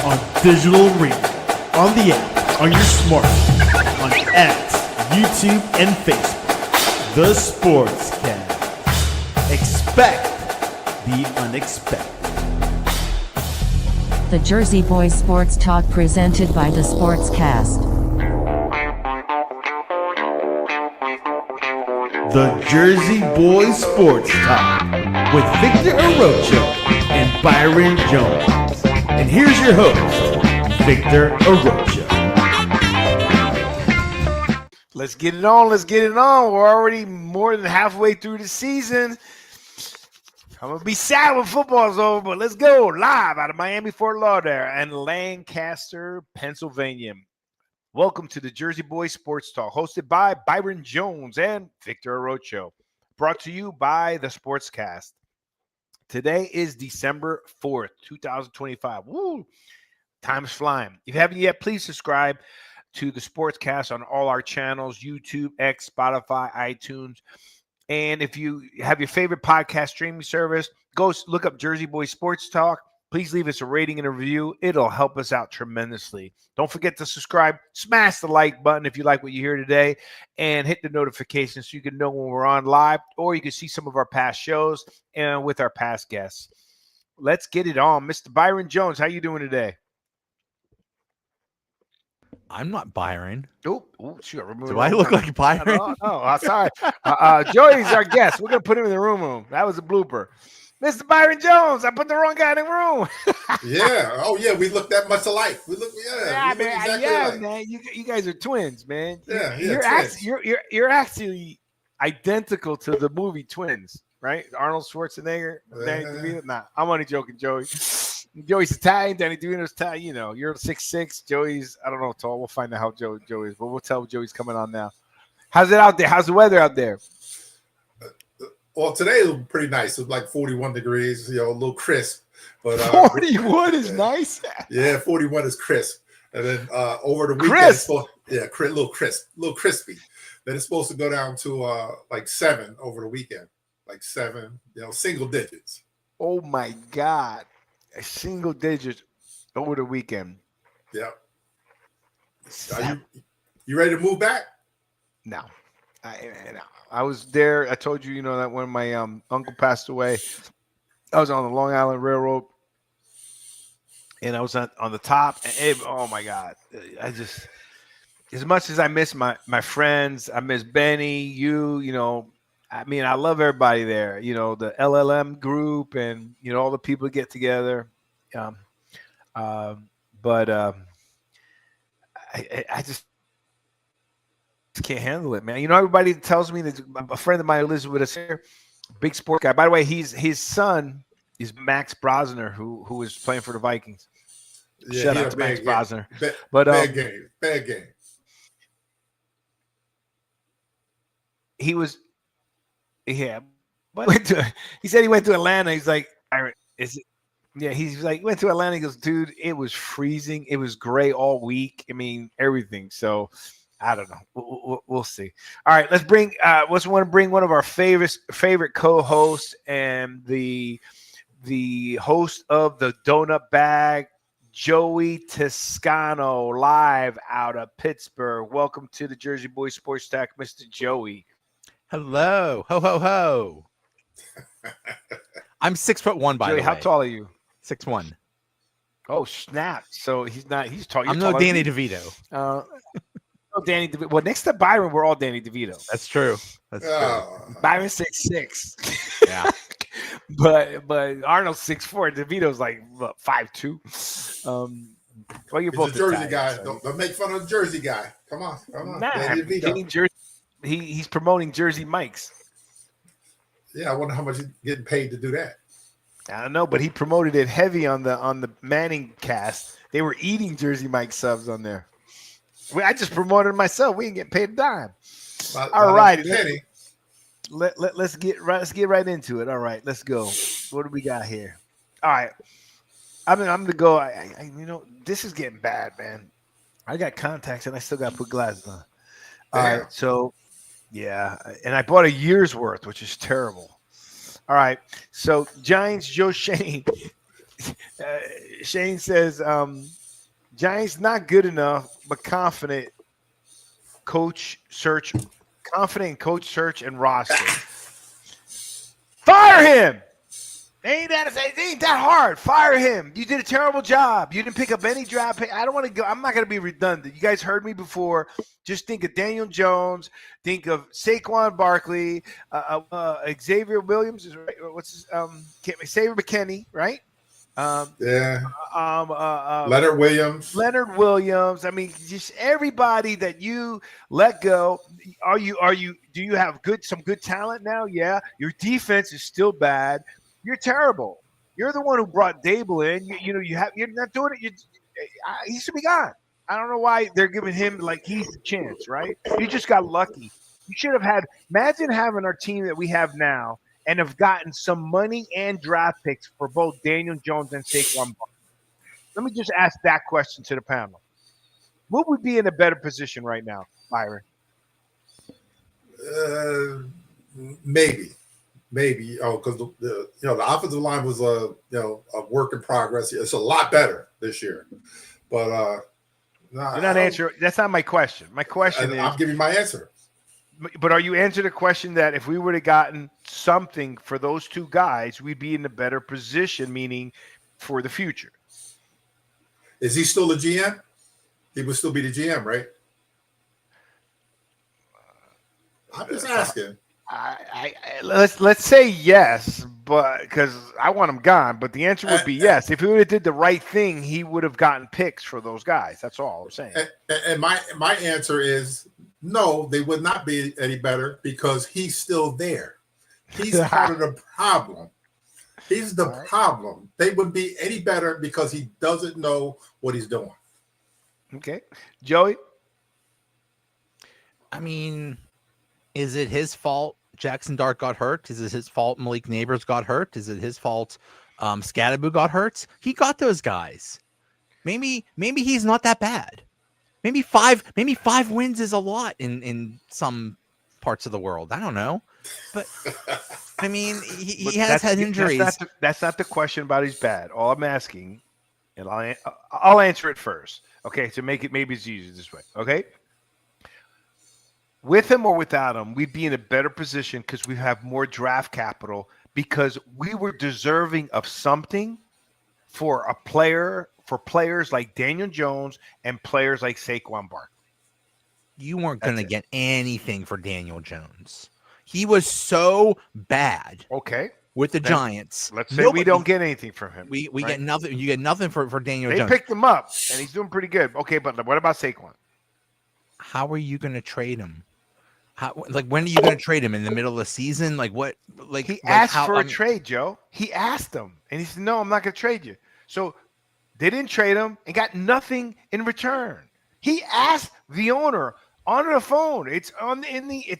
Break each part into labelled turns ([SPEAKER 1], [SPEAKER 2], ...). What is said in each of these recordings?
[SPEAKER 1] on digital radio, on the app, on your smartphone, on X, YouTube, and Facebook. The Sportscast. Expect the unexpected.
[SPEAKER 2] The Jersey Boys Sports Talk presented by The Sportscast.
[SPEAKER 1] The Jersey Boys Sports Talk with Victor Arocho and Byron Jones. And here's your host, Victor Arocho.
[SPEAKER 3] Let's get it on. Let's get it on. We're already more than halfway through the season. I'm going to be sad when football's over, but let's go live out of Miami, Fort Lauderdale, and Lancaster, Pennsylvania. Welcome to the Jersey Boys Sports Talk, hosted by Byron Jones and Victor Arocho, brought to you by the Sportscast. Today is December 4th, 2025. Woo! Time's flying. If you haven't yet, please subscribe to the Sportscast on all our channels, YouTube, X, Spotify, iTunes. And if you have your favorite podcast streaming service, go look up Jersey Boys Sports Talk. Please leave us a rating and a review. It'll help us out tremendously. Don't forget to subscribe. Smash the like button if you like what you hear today. And hit the notification so you can know when we're on live. Or you can see some of our past shows and with our past guests. Let's get it on. Mr. Byron Jones, how you doing today?
[SPEAKER 4] I'm not Byron.
[SPEAKER 3] Oh, sure.
[SPEAKER 4] Do I look like Byron?
[SPEAKER 3] No, sorry. Joey's our guest. We're going to put him in the room. That was a blooper. Mr. Byron Jones, I put the wrong guy in the room.
[SPEAKER 5] Yeah. Oh, yeah. We look that much alike. We look exactly alike.
[SPEAKER 3] Man. You guys are twins, man.
[SPEAKER 5] Yeah,
[SPEAKER 3] you're actually identical to the movie Twins, right? Arnold Schwarzenegger, Danny DeVito. Nah, I'm only joking, Joey. Joey's Italian, Danny DeVito's Italian. You know, you're 6'6". Joey's, I don't know, tall. We'll find out how Joey is, but we'll tell Joey's coming on now. How's it out there? How's the weather out there?
[SPEAKER 5] Well, today it was pretty nice. It was like 41 degrees, a little crisp. But
[SPEAKER 3] 41 is nice.
[SPEAKER 5] Yeah, 41 is crisp. And then over the weekend,
[SPEAKER 3] crisp.
[SPEAKER 5] little crispy. Then it's supposed to go down to like 7 over the weekend, like 7, single digits.
[SPEAKER 3] Oh my God. A single digit over the weekend.
[SPEAKER 5] Yeah. Are you ready to move back?
[SPEAKER 3] No. I was there. I told you, that when my uncle passed away, I was on the Long Island Railroad, and I was on the top. And oh my God! I just, as much as I miss my friends, I miss Benny, you. I mean, I love everybody there. The LLM group, and all the people get together. I just can't handle it, man. Everybody tells me that a friend of mine lives with us here, big sport guy. By the way, his son is Max Brosner, who is playing for the Vikings.
[SPEAKER 5] Yeah,
[SPEAKER 3] Shout out to Max Brosner.
[SPEAKER 5] Bad game.
[SPEAKER 3] He was, yeah. He said he went to Atlanta. He's like, is it? Yeah, he's like, went to Atlanta. He goes, dude, it was freezing. It was gray all week. I mean, everything. So I don't know. We'll see. All right, let's want to bring one of our favorite co-hosts and the host of the Donut Bag, Joey Toscano, live out of Pittsburgh. Welcome to the Jersey Boys Sports Talk, Mr. Joey.
[SPEAKER 4] Hello. Ho, ho, ho. I'm 6'1", by
[SPEAKER 3] Joey,
[SPEAKER 4] the way.
[SPEAKER 3] how tall are you?
[SPEAKER 4] 6'1".
[SPEAKER 3] Oh, snap. So he's tall.
[SPEAKER 4] I'm no Danny DeVito.
[SPEAKER 3] Danny DeVito. Well, next to Byron, we're all Danny DeVito.
[SPEAKER 4] That's true.
[SPEAKER 3] Byron 6'6".
[SPEAKER 4] Yeah.
[SPEAKER 3] but Arnold's 6'4". DeVito's like 5'2". Well, you're both
[SPEAKER 5] a Jersey
[SPEAKER 3] Italian,
[SPEAKER 5] guy.
[SPEAKER 3] so.
[SPEAKER 5] Don't make fun of the Jersey guy. Come on.
[SPEAKER 3] Nah, he's promoting Jersey Mikes.
[SPEAKER 5] Yeah, I wonder how much he's getting paid to do that.
[SPEAKER 3] I don't know, but he promoted it heavy on the Manning cast. They were eating Jersey Mike subs on there. I just promoted it myself. We ain't getting paid a dime. All right, let's get right into it. All right, let's go. What do we got here? All right, I'm gonna go. This is getting bad, man. I got contacts and I still got to put glasses on. All right, so yeah, and I bought a year's worth, which is terrible. All right, so Giants Joe Schoen, Shane says, Giants not good enough, but confident confident in coach search and roster. Fire him. It ain't that hard. Fire him. You did a terrible job. You didn't pick up any draft pick. I don't want to go. I'm not going to be redundant. You guys heard me before. Just think of Daniel Jones. Think of Saquon Barkley. Xavier Williams is right. What's his? Xavier McKinney, right?
[SPEAKER 5] Leonard Williams.
[SPEAKER 3] Leonard Williams. I mean, just everybody that you let go. Do you have some good talent now? Yeah. Your defense is still bad. You're terrible. You're the one who brought Dable in. You're not doing it. He should be gone. I don't know why they're giving him like he's the chance, right? You just got lucky. You should have had. Imagine having our team that we have now and have gotten some money and draft picks for both Daniel Jones and Saquon Barkley. Let me just ask that question to the panel. Would we be in a better position right now, Byron?
[SPEAKER 5] Maybe. Because the offensive line was a work in progress. It's a lot better this year, but
[SPEAKER 3] you're not answering. That's not my question. My question is,
[SPEAKER 5] I'm giving my answer.
[SPEAKER 3] But are you answering the question that if we would have gotten something for those two guys, we'd be in a better position, meaning for the future?
[SPEAKER 5] Is he still a GM? He would still be the GM, right? I'm just asking.
[SPEAKER 3] Let's say yes, but because I want him gone. But the answer would be yes. If he would have did the right thing, he would have gotten picks for those guys. That's all I'm saying.
[SPEAKER 5] And my answer is no. They would not be any better because he's still there. He's part of the problem. He's the problem. They wouldn't be any better because he doesn't know what he's doing.
[SPEAKER 3] Okay, Joey.
[SPEAKER 4] I mean, is it his fault Jackson Dart got hurt? Is it his fault Malik Neighbors got hurt? Is it his fault Scadaboo got hurt? He got those guys. Maybe he's not that bad. Maybe five wins is a lot in some parts of the world. I don't know. But I mean, he has had injuries.
[SPEAKER 3] That's not the question about he's bad. All I'm asking, and I'll answer it first. Okay, to make it maybe it's easier this way. Okay. With him or without him, we'd be in a better position because we have more draft capital because we were deserving of something for players like Daniel Jones and players like Saquon Barkley.
[SPEAKER 4] You weren't going to get anything for Daniel Jones. He was so bad.
[SPEAKER 3] Okay.
[SPEAKER 4] With the Giants.
[SPEAKER 3] Let's say we don't get anything from him.
[SPEAKER 4] We get nothing. You get nothing for Daniel Jones.
[SPEAKER 3] They picked him up, and he's doing pretty good. Okay, but what about Saquon?
[SPEAKER 4] How are you going to trade him? When are you going to trade him in the middle of the season? He
[SPEAKER 3] asked for a trade, Joe. He asked him, and he said, "No, I'm not going to trade you." So they didn't trade him and got nothing in return. He asked the owner on the phone. It's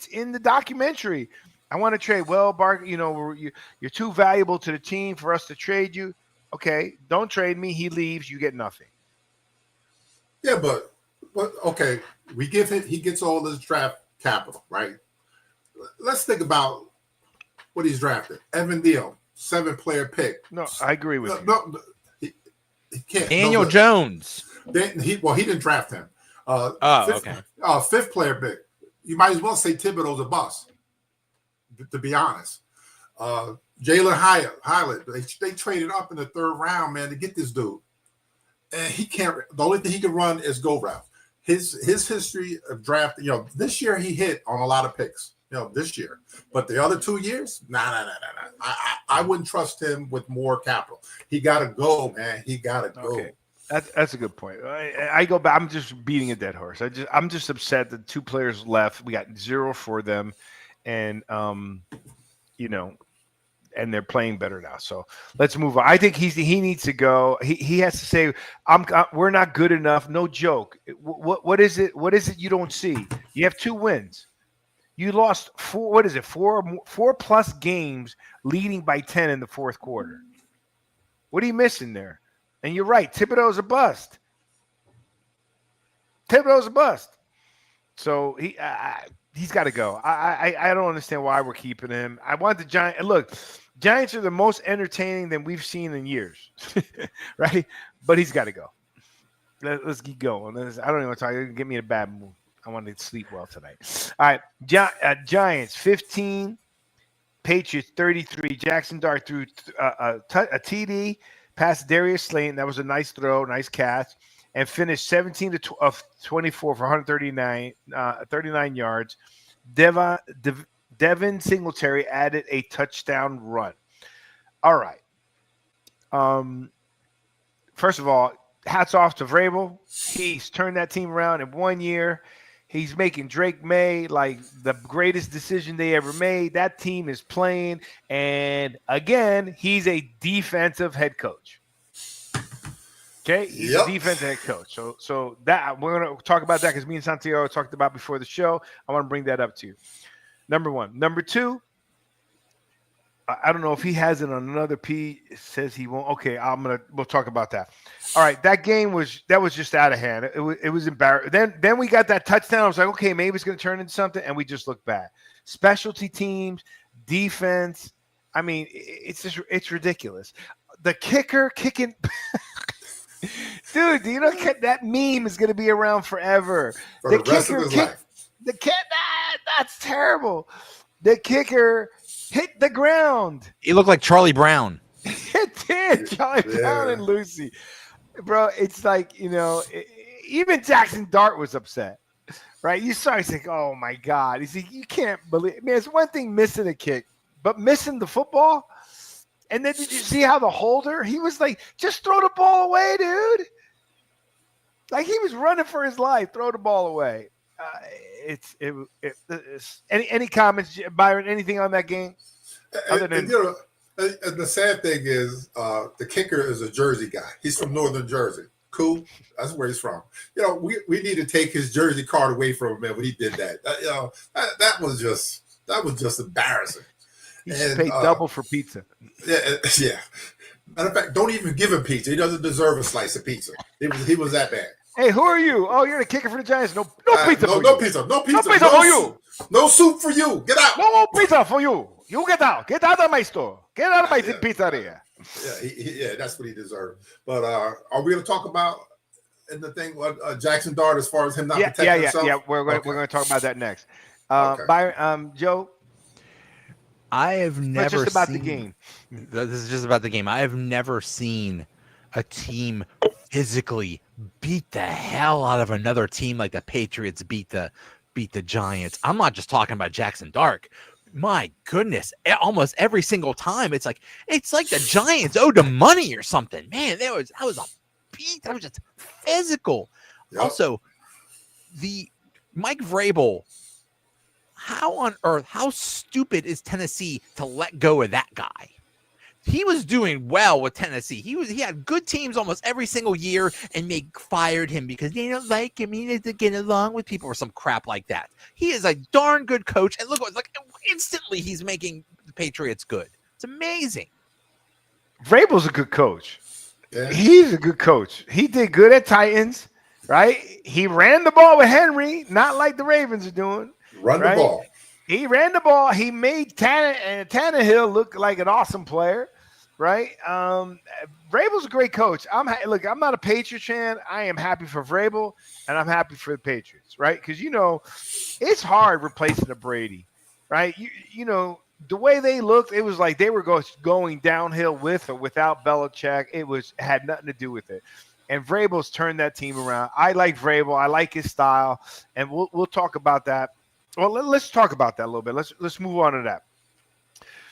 [SPEAKER 3] in the documentary. I want to trade. Well, Bark, you're too valuable to the team for us to trade you. Okay, don't trade me. He leaves. You get nothing.
[SPEAKER 5] Yeah, but okay, we give him. He gets all this draft capital, right? Let's think about what he's drafted. Evan Neal, 7-player pick.
[SPEAKER 3] No, I agree with you.
[SPEAKER 5] No, he can't.
[SPEAKER 4] Daniel Jones.
[SPEAKER 5] He didn't draft him.
[SPEAKER 4] Okay.
[SPEAKER 5] 5th-player pick. You might as well say Thibodeau's a bust, to be honest. Jalen Hyatt, they traded up in the 3rd round, man, to get this dude. And he can't. The only thing he can run is go route. His history of draft, this year he hit on a lot of picks, this year. But the other 2 years, nah. I wouldn't trust him with more capital. He got to go, man. He got to go.
[SPEAKER 3] Okay. That's a good point. I go back. I'm just beating a dead horse. I'm just upset that 2 players left. We got 0 for them, and and they're playing better now. So let's move on. I think he needs to go. He has to say, we're not good enough. No joke. What is it? What is it you don't see? You have 2 wins. You lost 4. What is it? 4 plus games leading by 10 in the 4th quarter. What are you missing there? And you're right. Thibodeau's a bust. So he's got to go. I don't understand why we're keeping him. I want the Giants. Look, Giants are the most entertaining than we've seen in years, right? But he's got to go. Let's keep going. I don't even want to talk. Get me in a bad mood. I want to sleep well tonight. All right, Giants 15, Patriots 33. Jackson Dart threw a TD past Darius Slayton. That was a nice throw, nice catch, and finished 17 of 24 for 39 yards. Devin Singletary added a touchdown run. All right. First of all, hats off to Vrabel. He's turned that team around in 1 year. He's making Drake May like the greatest decision they ever made. That team is playing. And again, he's a defensive head coach. Okay, he's a defensive head coach. So that we're going to talk about that because me and Santiago talked about before the show. I want to bring that up to you. Number one. Number two, I don't know if he has it on another P. It says he won't. Okay, we'll talk about that. All right, that was just out of hand. It was embarrassing. Then we got that touchdown. I was like, okay, maybe it's going to turn into something, and we just looked bad. Specialty teams, defense. I mean, it's ridiculous. The kicker kicking. Dude, do you know that meme is going to be around forever?
[SPEAKER 5] For the rest of his life.
[SPEAKER 3] That's terrible. The kicker hit the ground.
[SPEAKER 4] He looked like Charlie Brown.
[SPEAKER 3] It did, Charlie Brown and Lucy. Bro, it's like, even Jackson Dart was upset, right? You saw, he's like, oh, my God. He's like, you can't believe it. Man, it's one thing missing a kick, but missing the football? And then did you see how the holder, he was like, just throw the ball away, dude. Like he was running for his life. Throw the ball away. Any comments, Byron? Anything on that game? Other than
[SPEAKER 5] and the sad thing is, the kicker is a Jersey guy. He's from Northern Jersey. Cool, that's where he's from. We need to take his Jersey card away from him, man. When he did that, that was just embarrassing.
[SPEAKER 3] He should pay double for pizza.
[SPEAKER 5] Yeah. Matter of fact, don't even give him pizza. He doesn't deserve a slice of pizza. He was that bad.
[SPEAKER 3] Hey, who are you? Oh, you're the kicker for the Giants. No pizza for you.
[SPEAKER 5] No pizza. No pizza
[SPEAKER 3] for you.
[SPEAKER 5] No soup for you. Get out.
[SPEAKER 3] No pizza for you. You get out. Get out of my store. Get out of my pizzeria.
[SPEAKER 5] Yeah, that's what he deserved. But are we going to talk about in the thing what Jackson Dart as far as him not protecting himself?
[SPEAKER 3] Yeah. We're going to talk about that next. Byron, Joe.
[SPEAKER 4] I have never
[SPEAKER 3] just about the game.
[SPEAKER 4] This is just about the game. I have never seen a team physically beat the hell out of another team like the Patriots beat the Giants. I'm not just talking about Jackson Dart. My goodness, almost every single time it's like the Giants owed them money or something. Man, that was a beat. That was just physical. Yep. Also, the Mike Vrabel. How on earth, how stupid is Tennessee to let go of that guy? He was doing well with Tennessee. He had good teams almost every single year, and they fired him because they don't like him. He doesn't get along with people or some crap like that. He is a darn good coach, and look, instantly he's making the Patriots good. It's amazing.
[SPEAKER 3] Vrabel's a good coach.
[SPEAKER 5] Yeah.
[SPEAKER 3] He's a good coach. He did good at Titans, right? He ran the ball with Henry, not like the Ravens are doing.
[SPEAKER 5] Run the ball.
[SPEAKER 3] He ran the ball. He made Tannehill look like an awesome player, right? Vrabel's a great coach. I'm not a Patriots fan. I am happy for Vrabel, and I'm happy for the Patriots, right? Because, it's hard replacing a Brady, right? You the way they looked, it was like they were going downhill with or without Belichick. It had nothing to do with it. And Vrabel's turned that team around. I like Vrabel. I like his style, and we'll talk about that. Well, let's talk about that a little bit. Let's move on to that.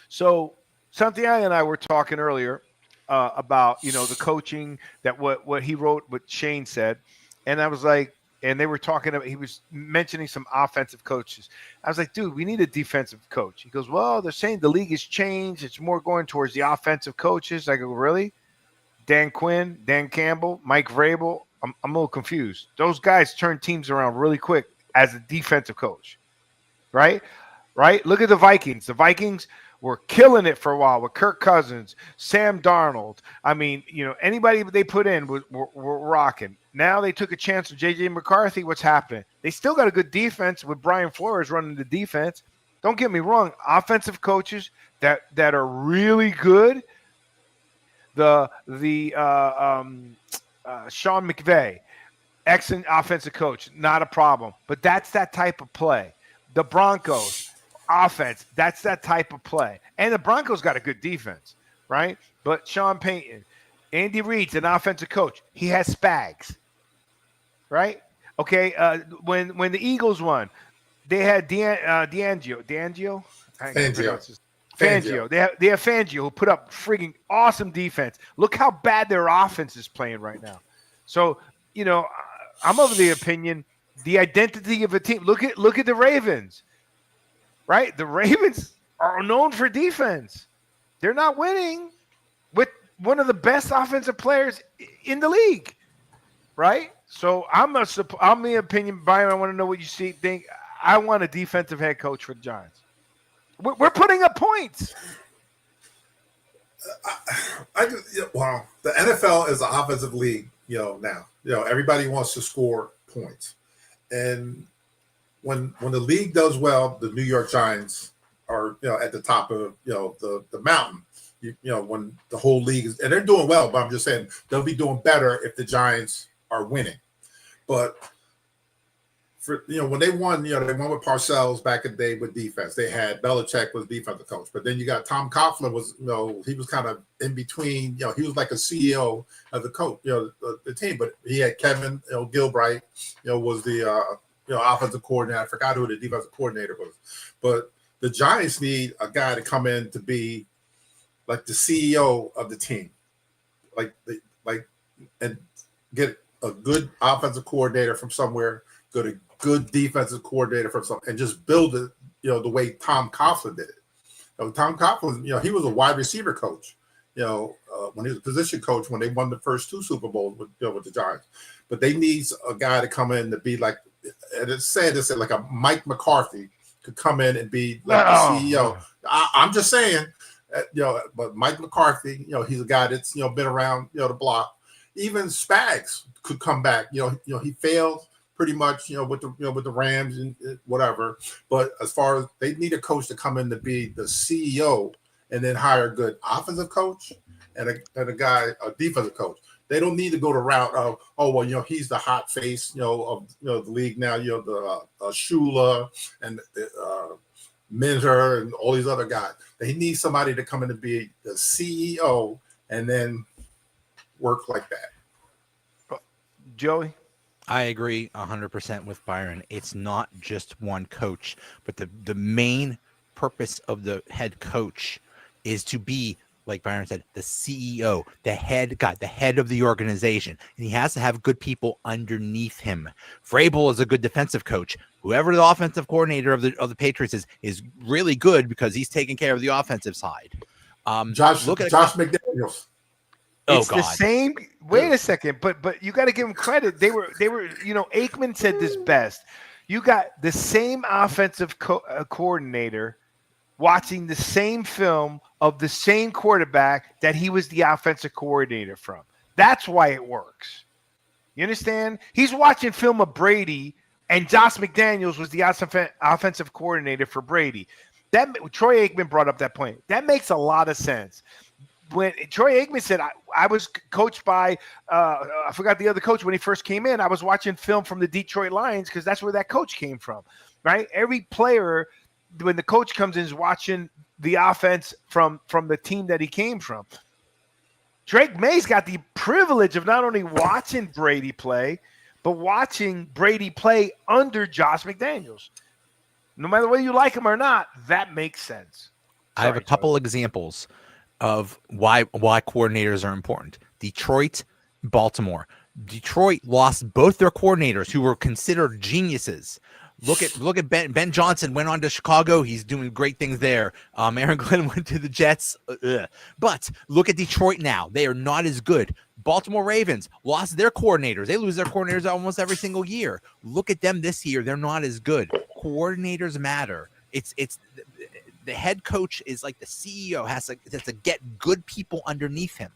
[SPEAKER 3] So Santiago and I were talking earlier about the coaching, that what he wrote, what Shane said, and I was like, and they were talking about, he was mentioning some offensive coaches. I was like, dude, we need a defensive coach. He goes, well, they're saying the league has changed. It's more going towards the offensive coaches. I go, really? Dan Quinn, Dan Campbell, Mike Vrabel. I'm a little confused. Those guys turn teams around really quick as a defensive coach. Right? Look at the Vikings. The Vikings were killing it for a while with Kirk Cousins, Sam Darnold. I mean, anybody they put in were rocking. Now they took a chance with J.J. McCarthy. What's happening? They still got a good defense with Brian Flores running the defense, Don't get me wrong. Offensive coaches that are really good. Sean McVay, excellent offensive coach, not a problem. But that's that type of play. The Broncos offense, that's that type of play. And the Broncos got a good defense, right? But Sean Payton, Andy Reid's an offensive coach. He has Spags, right? Okay. When the Eagles won, they had D'Angelo. I can't pronounce his Fangio. They have Fangio, who put up freaking awesome defense. Look how bad their offense is playing right now. So, I'm of the opinion the identity of a team. Look at the Ravens, right? The Ravens are known for defense. They're not winning with one of the best offensive players in the league, right? So I'm the opinion, Byron. I want to know what you think. I want a defensive head coach for the Giants. We're putting up points.
[SPEAKER 5] Well, the NFL is an offensive league, now. Everybody wants to score points. And when the league does well, the New York Giants are, at the top of, the mountain. When the whole league is, and they're doing well, but I'm just saying they'll be doing better if the Giants are winning. But for when they won, they won with Parcells back in the day with defense. They had Belichick was defensive coach, but then you got Tom Coughlin was, he was kind of in between. He was like a CEO of the coach, the team. But he had Kevin, Gilbride, was the offensive coordinator. I forgot who the defensive coordinator was, but the Giants need a guy to come in to be like the CEO of the team, and get a good offensive coordinator from somewhere. Go to good defensive coordinator from something and just build it, the way Tom Coughlin did it. Tom Coughlin, he was a wide receiver coach, when he was a position coach when they won the first 2 Super Bowls with the Giants. But they need a guy to come in to be like, and it's said like a Mike McCarthy could come in and be like the CEO. I'm just saying, but Mike McCarthy, he's a guy that's been around the block. Even Spags could come back. He failed pretty much, with the Rams and whatever. But as far as they need a coach to come in to be the CEO and then hire a good offensive coach and a guy, a defensive coach. They don't need to go the route of, he's the hot face, of the league now. The Shula and Minter and all these other guys. They need somebody to come in to be the CEO and then work like that.
[SPEAKER 3] Joey?
[SPEAKER 4] I agree 100% with Byron. It's not just one coach, but the main purpose of the head coach is to be, like Byron said, the CEO, the head guy, the head of the organization. And he has to have good people underneath him. Vrabel is a good defensive coach. Whoever the offensive coordinator of the Patriots is really good because he's taking care of the offensive side.
[SPEAKER 5] Josh McDaniels.
[SPEAKER 3] It's the same. Wait a second, but you got to give them credit. They were. Aikman said this best. You got the same offensive coordinator watching the same film of the same quarterback that he was the offensive coordinator from. That's why it works. You understand? He's watching film of Brady, and Josh McDaniels was the offensive coordinator for Brady. Troy Aikman brought up that point. That makes a lot of sense. When Troy Aikman said, I was coached by, I forgot the other coach when he first came in, I was watching film from the Detroit Lions because that's where that coach came from, right? Every player, when the coach comes in, is watching the offense from the team that he came from. Drake May's got the privilege of not only watching Brady play, but watching Brady play under Josh McDaniels. No matter whether you like him or not, that makes sense.
[SPEAKER 4] I have a couple examples of why coordinators are important. Detroit, Baltimore. Detroit lost both their coordinators who were considered geniuses. Look at Ben Johnson went on to Chicago. He's doing great things there. Aaron Glenn went to the Jets. But look at Detroit now. They are not as good. Baltimore Ravens lost their coordinators. They lose their coordinators almost every single year. Look at them this year. They're not as good. Coordinators matter. It's the head coach is like the CEO has to get good people underneath him.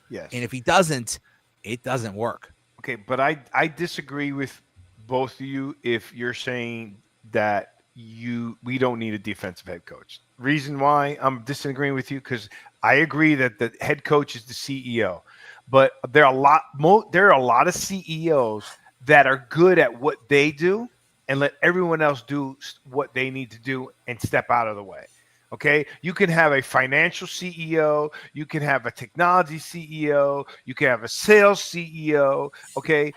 [SPEAKER 3] Yes.
[SPEAKER 4] And if he doesn't, it doesn't work.
[SPEAKER 3] Okay, but I disagree with both of you if you're saying that we don't need a defensive head coach. Reason why I'm disagreeing with you, because I agree that the head coach is the CEO, but there are a lot of CEOs that are good at what they do and let everyone else do what they need to do and step out of the way. Okay, you can have a financial CEO, you can have a technology CEO, you can have a sales CEO. Okay,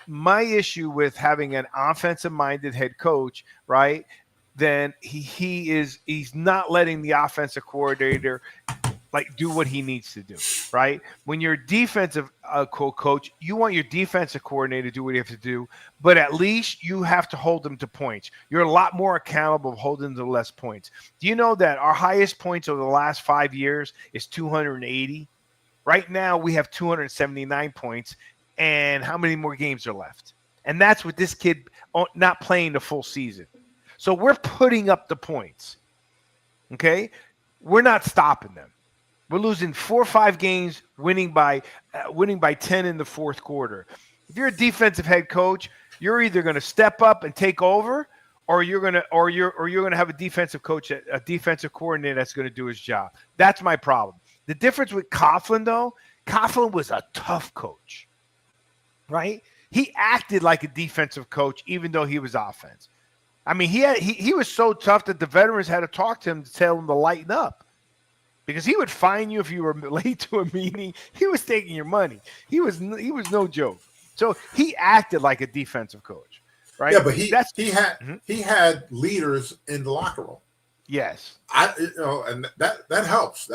[SPEAKER 3] my issue with having an offensive minded head coach, right? Then he's not letting the offensive coordinator like do what he needs to do, right? When you're a defensive coach, you want your defensive coordinator to do what you have to do, but at least you have to hold them to points. You're a lot more accountable of holding them to less points. Do you know that our highest points over the last 5 years is 280? Right now we have 279 points, and how many more games are left? And that's with this kid not playing the full season. So we're putting up the points. Okay, we're not stopping them. We're losing 4 or 5 games, winning by 10 in the fourth quarter. If you're a defensive head coach, you're either going to step up and take over, or you're going to have a defensive coach, a defensive coordinator that's going to do his job. That's my problem. The difference with Coughlin, though, Coughlin was a tough coach, right? He acted like a defensive coach, even though he was offense. I mean, he was so tough that the veterans had to talk to him to tell him to lighten up. Because he would fine you if you were late to a meeting. He was taking your money. He was no joke. So he acted like a defensive coach, right?
[SPEAKER 5] Yeah, but he had leaders in the locker room.
[SPEAKER 3] Yes,
[SPEAKER 5] and that helps.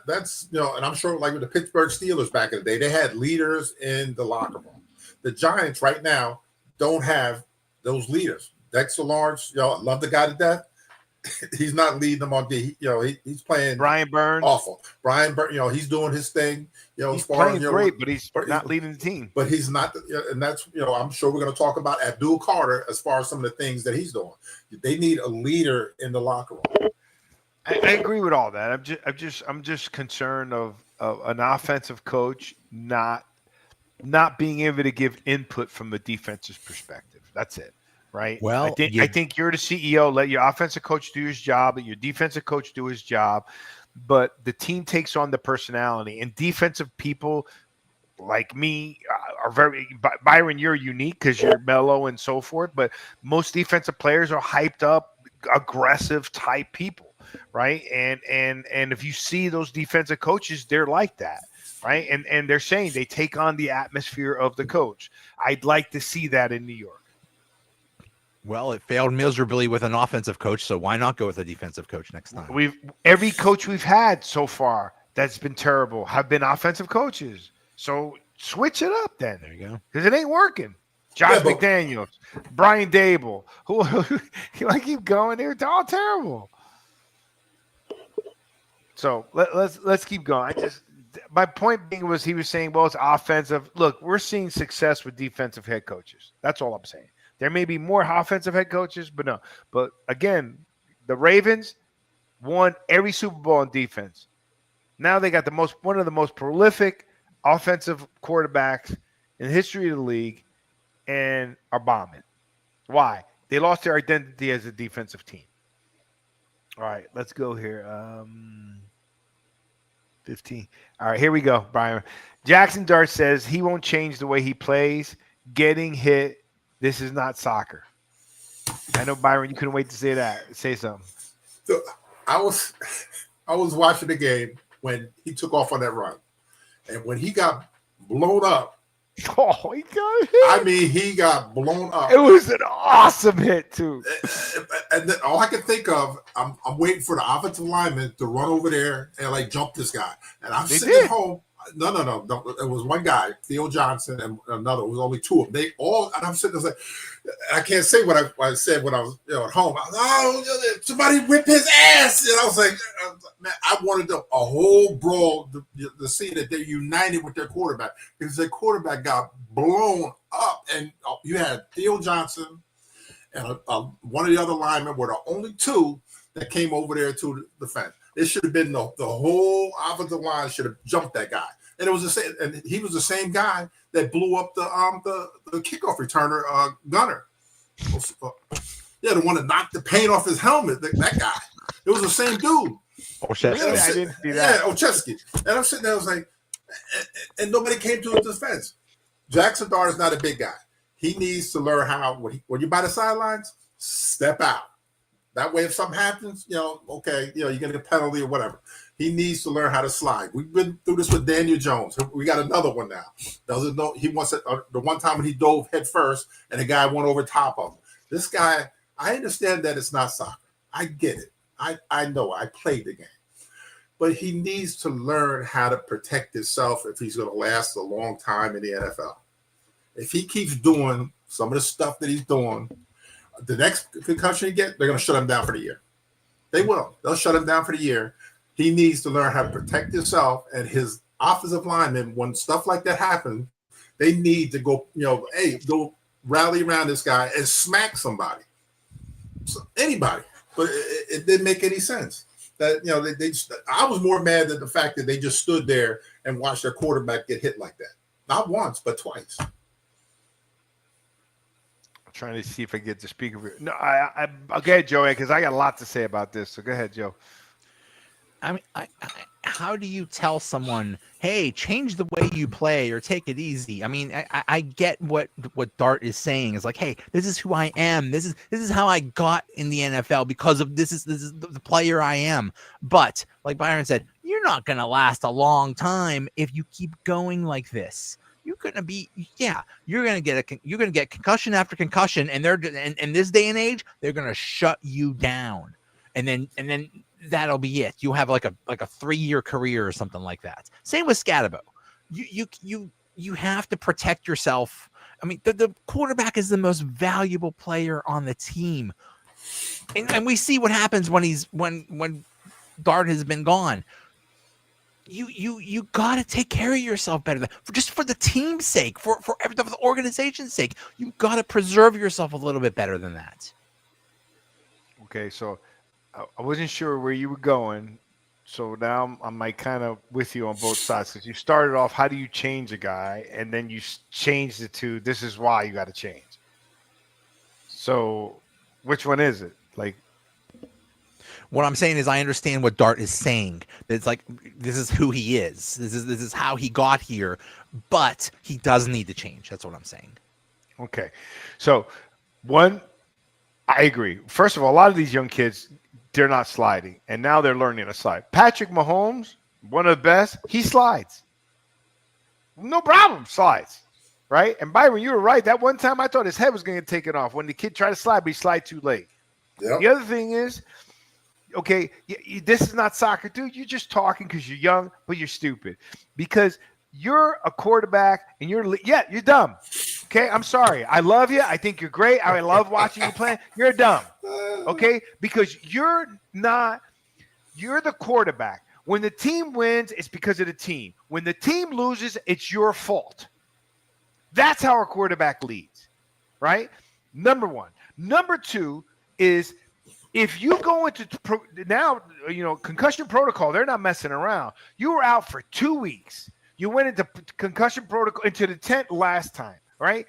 [SPEAKER 5] That's and I'm sure like with the Pittsburgh Steelers back in the day, they had leaders in the locker room. The Giants right now don't have those leaders. Dexter Lawrence, love the guy to death. He's not leading them on D. He's playing
[SPEAKER 3] Brian Burns.
[SPEAKER 5] Awful. Brian Burns, he's doing his thing.
[SPEAKER 3] He's playing great, but he's not leading the team.
[SPEAKER 5] But he's not, and that's I'm sure we're going to talk about Abdul Carter as far as some of the things that he's doing. They need a leader in the locker room.
[SPEAKER 3] I agree with all that. I'm just concerned of an offensive coach not being able to give input from the defense's perspective. That's it. Right.
[SPEAKER 4] Well,
[SPEAKER 3] I think you're the CEO. Let your offensive coach do his job, let your defensive coach do his job. But the team takes on the personality, and defensive people like me are very Byron. You're unique because you're mellow and so forth. But most defensive players are hyped up, aggressive type people, right? And if you see those defensive coaches, they're like that. Right. And they're saying they take on the atmosphere of the coach. I'd like to see that in New York.
[SPEAKER 4] Well, it failed miserably with an offensive coach, so why not go with a defensive coach next time?
[SPEAKER 3] Every coach we've had so far that's been terrible have been offensive coaches. So switch it up then.
[SPEAKER 4] There you go.
[SPEAKER 3] Because it ain't working. Josh McDaniels, Brian Dable, who I keep going. They're all terrible. So let's keep going. My point being was he was saying, well, it's offensive. Look, we're seeing success with defensive head coaches. That's all I'm saying. There may be more offensive head coaches, but no. But again, the Ravens won every Super Bowl on defense. Now they got one of the most prolific offensive quarterbacks in the history of the league and are bombing. Why? They lost their identity as a defensive team. All right, let's go here. 15. All right, here we go, Brian. Jackson Dart says he won't change the way he plays. Getting hit. This is not soccer. I know, Byron, you couldn't wait to say that. Say something.
[SPEAKER 5] So I was watching the game when he took off on that run. And when he got blown up.
[SPEAKER 3] Oh, he got hit.
[SPEAKER 5] I mean, he got blown up.
[SPEAKER 3] It was an awesome hit, too.
[SPEAKER 5] And then all I could think of, I'm waiting for the offensive lineman to run over there and, like, jump this guy. And I'm sitting at home. No. It was one guy, Theo Johnson, and another. It was only two of them. And I'm sitting there like, I can't say what I said when I was at home. I was, oh, somebody whip his ass. And I was like, man, I wanted a whole brawl to see that they're united with their quarterback. Because their quarterback got blown up. And you had Theo Johnson and one of the other linemen were the only two that came over there to defend. It should have been the whole offensive line should have jumped that guy, and it was the same. And he was the same guy that blew up the kickoff returner Gunner. Yeah, the one that knocked the paint off his helmet. That guy. It was the same dude.
[SPEAKER 3] Really? I didn't see that.
[SPEAKER 5] Yeah, Ochesky. And I'm sitting there, I was like, and nobody came to his defense. Jackson Dart is not a big guy. He needs to learn how, when you're by the sidelines, step out. That way, if something happens, okay, you're going to get a penalty or whatever. He needs to learn how to slide. We've been through this with Daniel Jones. We got another one now. Doesn't know. He wants it. The one time when he dove head first and the guy went over top of him. This guy, I understand that it's not soccer. I get it. I know. I played the game. But he needs to learn how to protect himself if he's going to last a long time in the NFL. If he keeps doing some of the stuff that he's doing, the next concussion he gets, they're going to shut him down for the year. They will. They'll shut him down for the year. He needs to learn how to protect himself, and his offensive linemen, when stuff like that happens, they need to go, go rally around this guy and smack somebody. So, anybody. But it didn't make any sense. That I was more mad at the fact that they just stood there and watched their quarterback get hit like that. Not once, but twice.
[SPEAKER 3] I'm trying to see if I get the speaker. No, I okay, Joey, because I got a lot to say about this. So go ahead, Joe.
[SPEAKER 4] I mean, how do you tell someone, hey, change the way you play or take it easy? I mean, I get what Dart is saying. Is like, hey, this is who I am. This is how I got in the NFL because of this is the player I am. But like Byron said, you're not gonna last a long time if you keep going like this. You're gonna get concussion after concussion, and they're in this day and age, they're gonna shut you down, and then that'll be it. You have like a 3-year career or something like that. Same with Scatabo. You have to protect yourself. I mean, the quarterback is the most valuable player on the team, and we see what happens when Dart has been gone. You got to take care of yourself better for the team's sake, for the organization's sake. You got to preserve yourself a little bit better than that.
[SPEAKER 3] Okay, so I wasn't sure where you were going, so now I'm like kind of with you on both sides. Because you started off, how do you change a guy, and then you changed it to this is why you got to change. So, which one is it? Like,
[SPEAKER 4] what I'm saying is, I understand what Dart is saying. It's like this is who he is. This is how he got here, but he does need to change. That's what I'm saying.
[SPEAKER 3] Okay, so one, I agree. First of all, a lot of these young kids, they're not sliding, and now they're learning to slide. Patrick Mahomes, one of the best, he slides. No problem, slides, right? And Byron, you were right. That one time I thought his head was going to get taken off when the kid tried to slide, but he slid too late. Yep. The other thing is, okay, this is not soccer, dude. You're just talking because you're young, but you're stupid. Because you're a quarterback, and you're dumb. Okay, I'm sorry. I love you. I think you're great. I love watching you play. You're dumb. Okay, because you're the quarterback. When the team wins, it's because of the team. When the team loses, it's your fault. That's how a quarterback leads, right? Number one. Number two is if you go into concussion protocol, they're not messing around. You were out for 2 weeks. You went into concussion protocol, into the tent last time, right?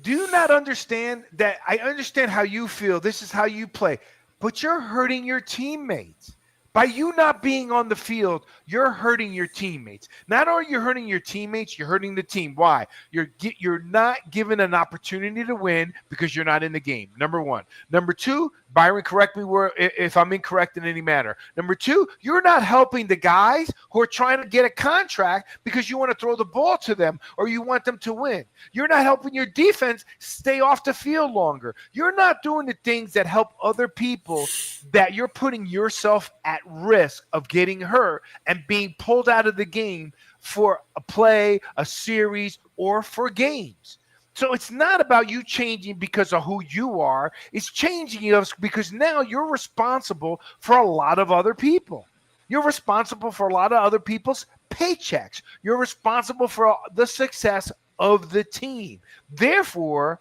[SPEAKER 3] Do you not understand that? I understand how you feel. This is how you play. But you're hurting your teammates. By you not being on the field, you're hurting your teammates. Not only are you hurting your teammates, you're hurting the team. Why? You're not given an opportunity to win because you're not in the game. Number one. Number two, Byron, correct me if I'm incorrect in any manner. Number two, you're not helping the guys who are trying to get a contract because you want to throw the ball to them or you want them to win. You're not helping your defense stay off the field longer. You're not doing the things that help other people, that you're putting yourself at risk of getting hurt and being pulled out of the game for a play, a series, or for games. So it's not about you changing because of who you are. It's changing us because now you're responsible for a lot of other people. You're responsible for a lot of other people's paychecks. You're responsible for the success of the team. Therefore,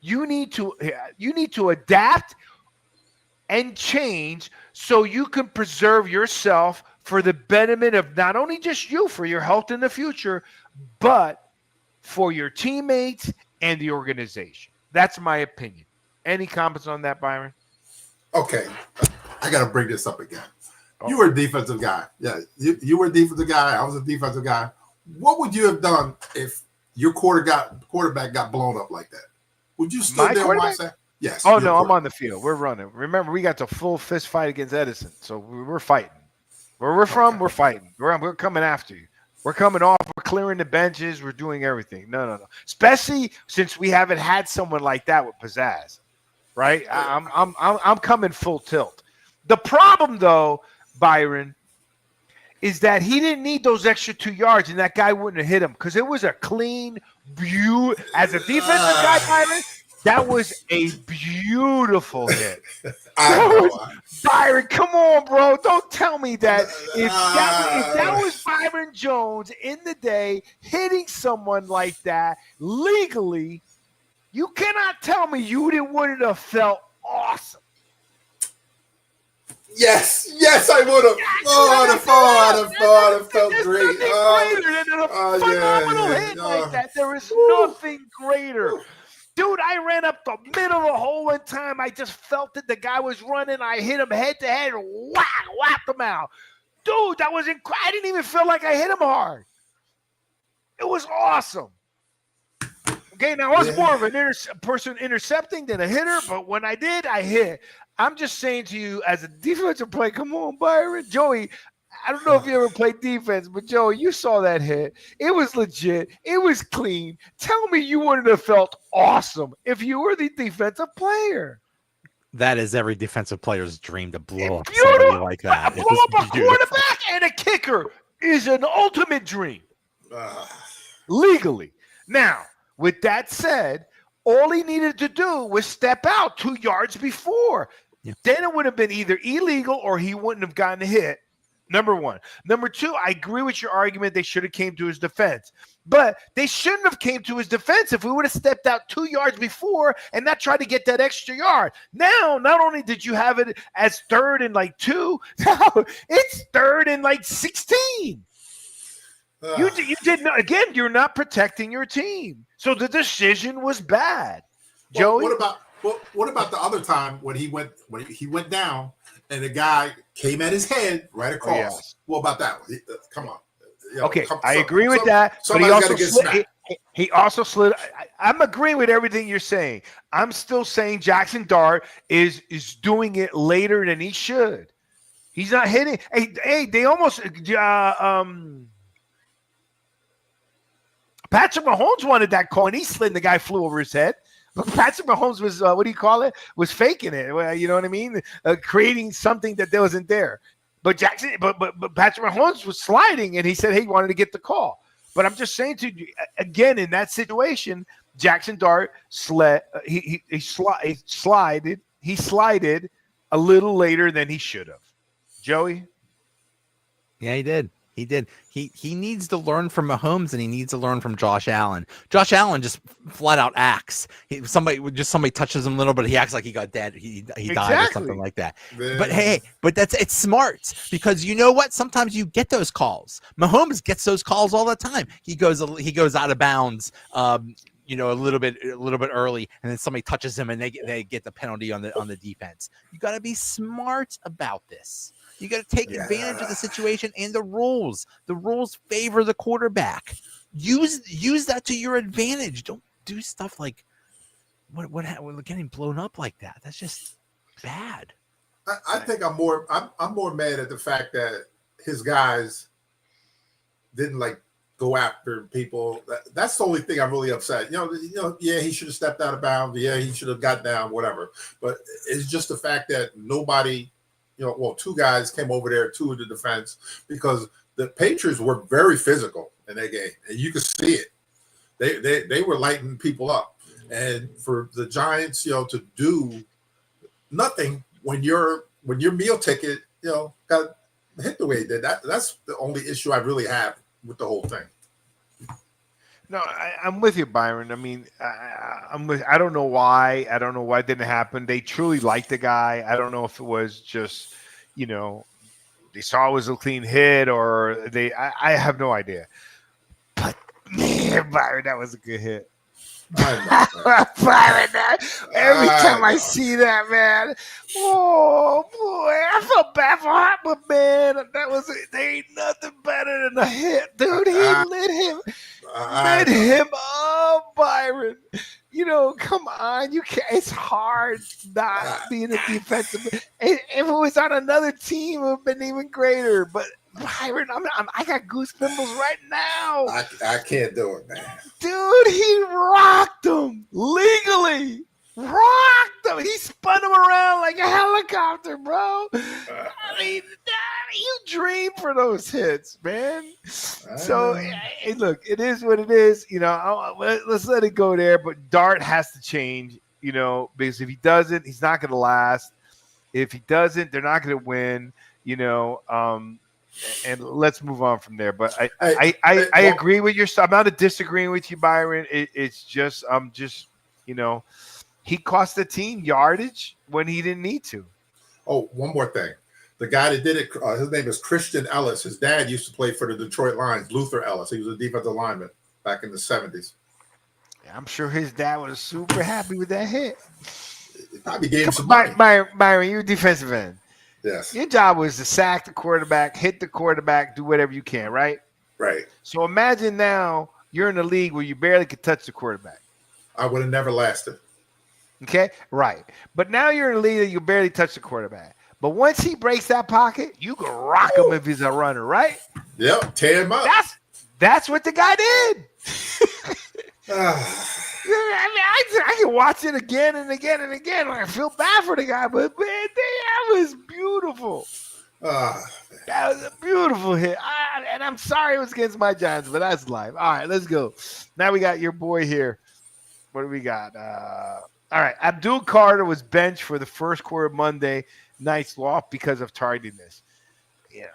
[SPEAKER 3] you need to adapt and change so you can preserve yourself for the betterment of not only just you, for your health in the future, but for your teammates and the organization. That's my opinion. Any comments on that, Byron?
[SPEAKER 5] Okay, I got to bring this up again.
[SPEAKER 3] Oh.
[SPEAKER 5] You were a defensive guy. Yeah, you were a defensive guy. I was a defensive guy. What would you have done if your quarterback got blown up like that? Would you stood there and watch that? Yes.
[SPEAKER 3] Oh, no, I'm on the field. We're running. Remember, we got the full fist fight against Edison, so we're fighting. Where we're from, we're fighting. We're coming after you. We're coming off. We're clearing the benches. We're doing everything. No. Especially since we haven't had someone like that with pizzazz, right? I'm coming full tilt. The problem, though, Byron, is that he didn't need those extra 2 yards, and that guy wouldn't have hit him because it was a clean view. As a defensive guy, Byron, that was a beautiful hit. Byron, come on, bro. Don't tell me that if that was Byron Jones in the day hitting someone like that legally, you cannot tell me you wouldn't have felt awesome.
[SPEAKER 5] Yes, I would have. I'd have felt great.
[SPEAKER 3] Greater than a phenomenal hit like that. There is nothing greater. Dude, I ran up the middle of the hole one time. I just felt that the guy was running. I hit him head to head and whacked him out. Dude, that was incredible. I didn't even feel like I hit him hard. It was awesome. Okay, now I was more of a person intercepting than a hitter, but when I did, I hit. I'm just saying to you, as a defensive player, come on, Byron. Joey, I don't know if you ever played defense, but Joey, you saw that hit. It was legit. It was clean. Tell me you wouldn't have felt awesome if you were the defensive player.
[SPEAKER 4] That is every defensive player's dream to blow up somebody like that.
[SPEAKER 3] Blow up a quarterback and a kicker is an ultimate dream. Legally. Now, with that said, all he needed to do was step out 2 yards before. Yeah. Then it would have been either illegal or he wouldn't have gotten a hit. Number one. Number two, I agree with your argument. They should have came to his defense. But they shouldn't have came to his defense if we would have stepped out 2 yards before and not tried to get that extra yard. Now, not only did you have it as 3rd and 2, now it's 3rd and 16. You did not, again, you're not protecting your team. So the decision was bad. Joey?
[SPEAKER 5] What about the other time when he went down and the guy came at his head right across? Oh, yes. What about that one? Come on.
[SPEAKER 3] I agree with that. But he also slid. I'm agreeing with everything you're saying. I'm still saying Jackson Dart is doing it later than he should. He's not hitting. Hey, they almost Patrick Mahomes wanted that call, and he slid, and the guy flew over his head. But Patrick Mahomes was, was faking it. You know what I mean? Creating something that wasn't there. But but Patrick Mahomes was sliding, and he said, hey, he wanted to get the call. But I'm just saying to you, again, in that situation, Jackson Dart he slided a little later than he should have. Joey?
[SPEAKER 4] Yeah, he did. He needs to learn from Mahomes, and he needs to learn from Josh Allen. Josh Allen just flat out acts. Somebody touches him a little bit, he acts like he got dead. He died or something like that. Man. But it's smart, because you know what? Sometimes you get those calls. Mahomes gets those calls all the time. He goes out of bounds. A little bit early, and then somebody touches him, and they get the penalty on the defense. You got to be smart about this. You got to take advantage of the situation and the rules. The rules favor the quarterback. Use that to your advantage. Don't do stuff like what getting blown up like that. That's just bad.
[SPEAKER 5] I think I'm more mad at the fact that his guys didn't go after people. That's the only thing I'm really upset. He should have stepped out of bounds. Yeah, he should have got down, whatever. But it's just the fact that nobody. Two guys came over there, two of the defense, because the Patriots were very physical in that game, and you could see it. They were lighting people up, and for the Giants, to do nothing when your meal ticket, got hit the way it did. That's the only issue I really have with the whole thing.
[SPEAKER 3] No, I'm with you, Byron. I mean, I don't know why. I don't know why it didn't happen. They truly liked the guy. I don't know if it was just, they saw it was a clean hit or I have no idea. But, man, Byron, that was a good hit.
[SPEAKER 5] I know, man.
[SPEAKER 3] Byron, every time I see that, man, oh boy, I felt bad for him, but man, there ain't nothing better than a hit, dude. He lit him up, Byron. You know, come on, you can't. It's hard not being a defensive. If it was on another team, it would have been even greater. But Byron, I got goosebumps right now.
[SPEAKER 5] I can't do it, man.
[SPEAKER 3] Dude, he rocked him legally. Rocked him. He spun him around like a helicopter, bro. I mean, you dream for those hits, man. So, hey, look, it is what it is. You know, let's let it go there. But Dart has to change, you know, because if he doesn't, he's not going to last. If he doesn't, they're not going to win, you know. And let's move on from there. But I agree with your stuff. I'm not disagreeing with you, Byron. It's just you know, he cost the team yardage when he didn't need to.
[SPEAKER 5] Oh, one more thing. The guy that did it, his name is Christian Ellis. His dad used to play for the Detroit Lions, Luther Ellis. He was a defensive lineman back in the 70s.
[SPEAKER 3] I'm sure his dad was super happy with that hit.
[SPEAKER 5] He probably gave him some money.
[SPEAKER 3] Byron, you're a defensive end.
[SPEAKER 5] Yes.
[SPEAKER 3] Your job was to sack the quarterback, hit the quarterback, do whatever you can, right?
[SPEAKER 5] Right.
[SPEAKER 3] So imagine now you're in a league where you barely could touch the quarterback.
[SPEAKER 5] I would have never lasted.
[SPEAKER 3] Okay? Right. But now you're in a league that you barely touch the quarterback. But once he breaks that pocket, you can rock him if he's a runner, right?
[SPEAKER 5] Yep, tear him up.
[SPEAKER 3] That's what the guy did. I can watch it again and again and again. I feel bad for the guy, but man, that was beautiful. That was a beautiful hit. And I'm sorry it was against my Giants, but that's life. All right, let's go. Now we got your boy here. What do we got? All right, Abdul Carter was benched for the first quarter Monday night's loss because of tardiness. You know,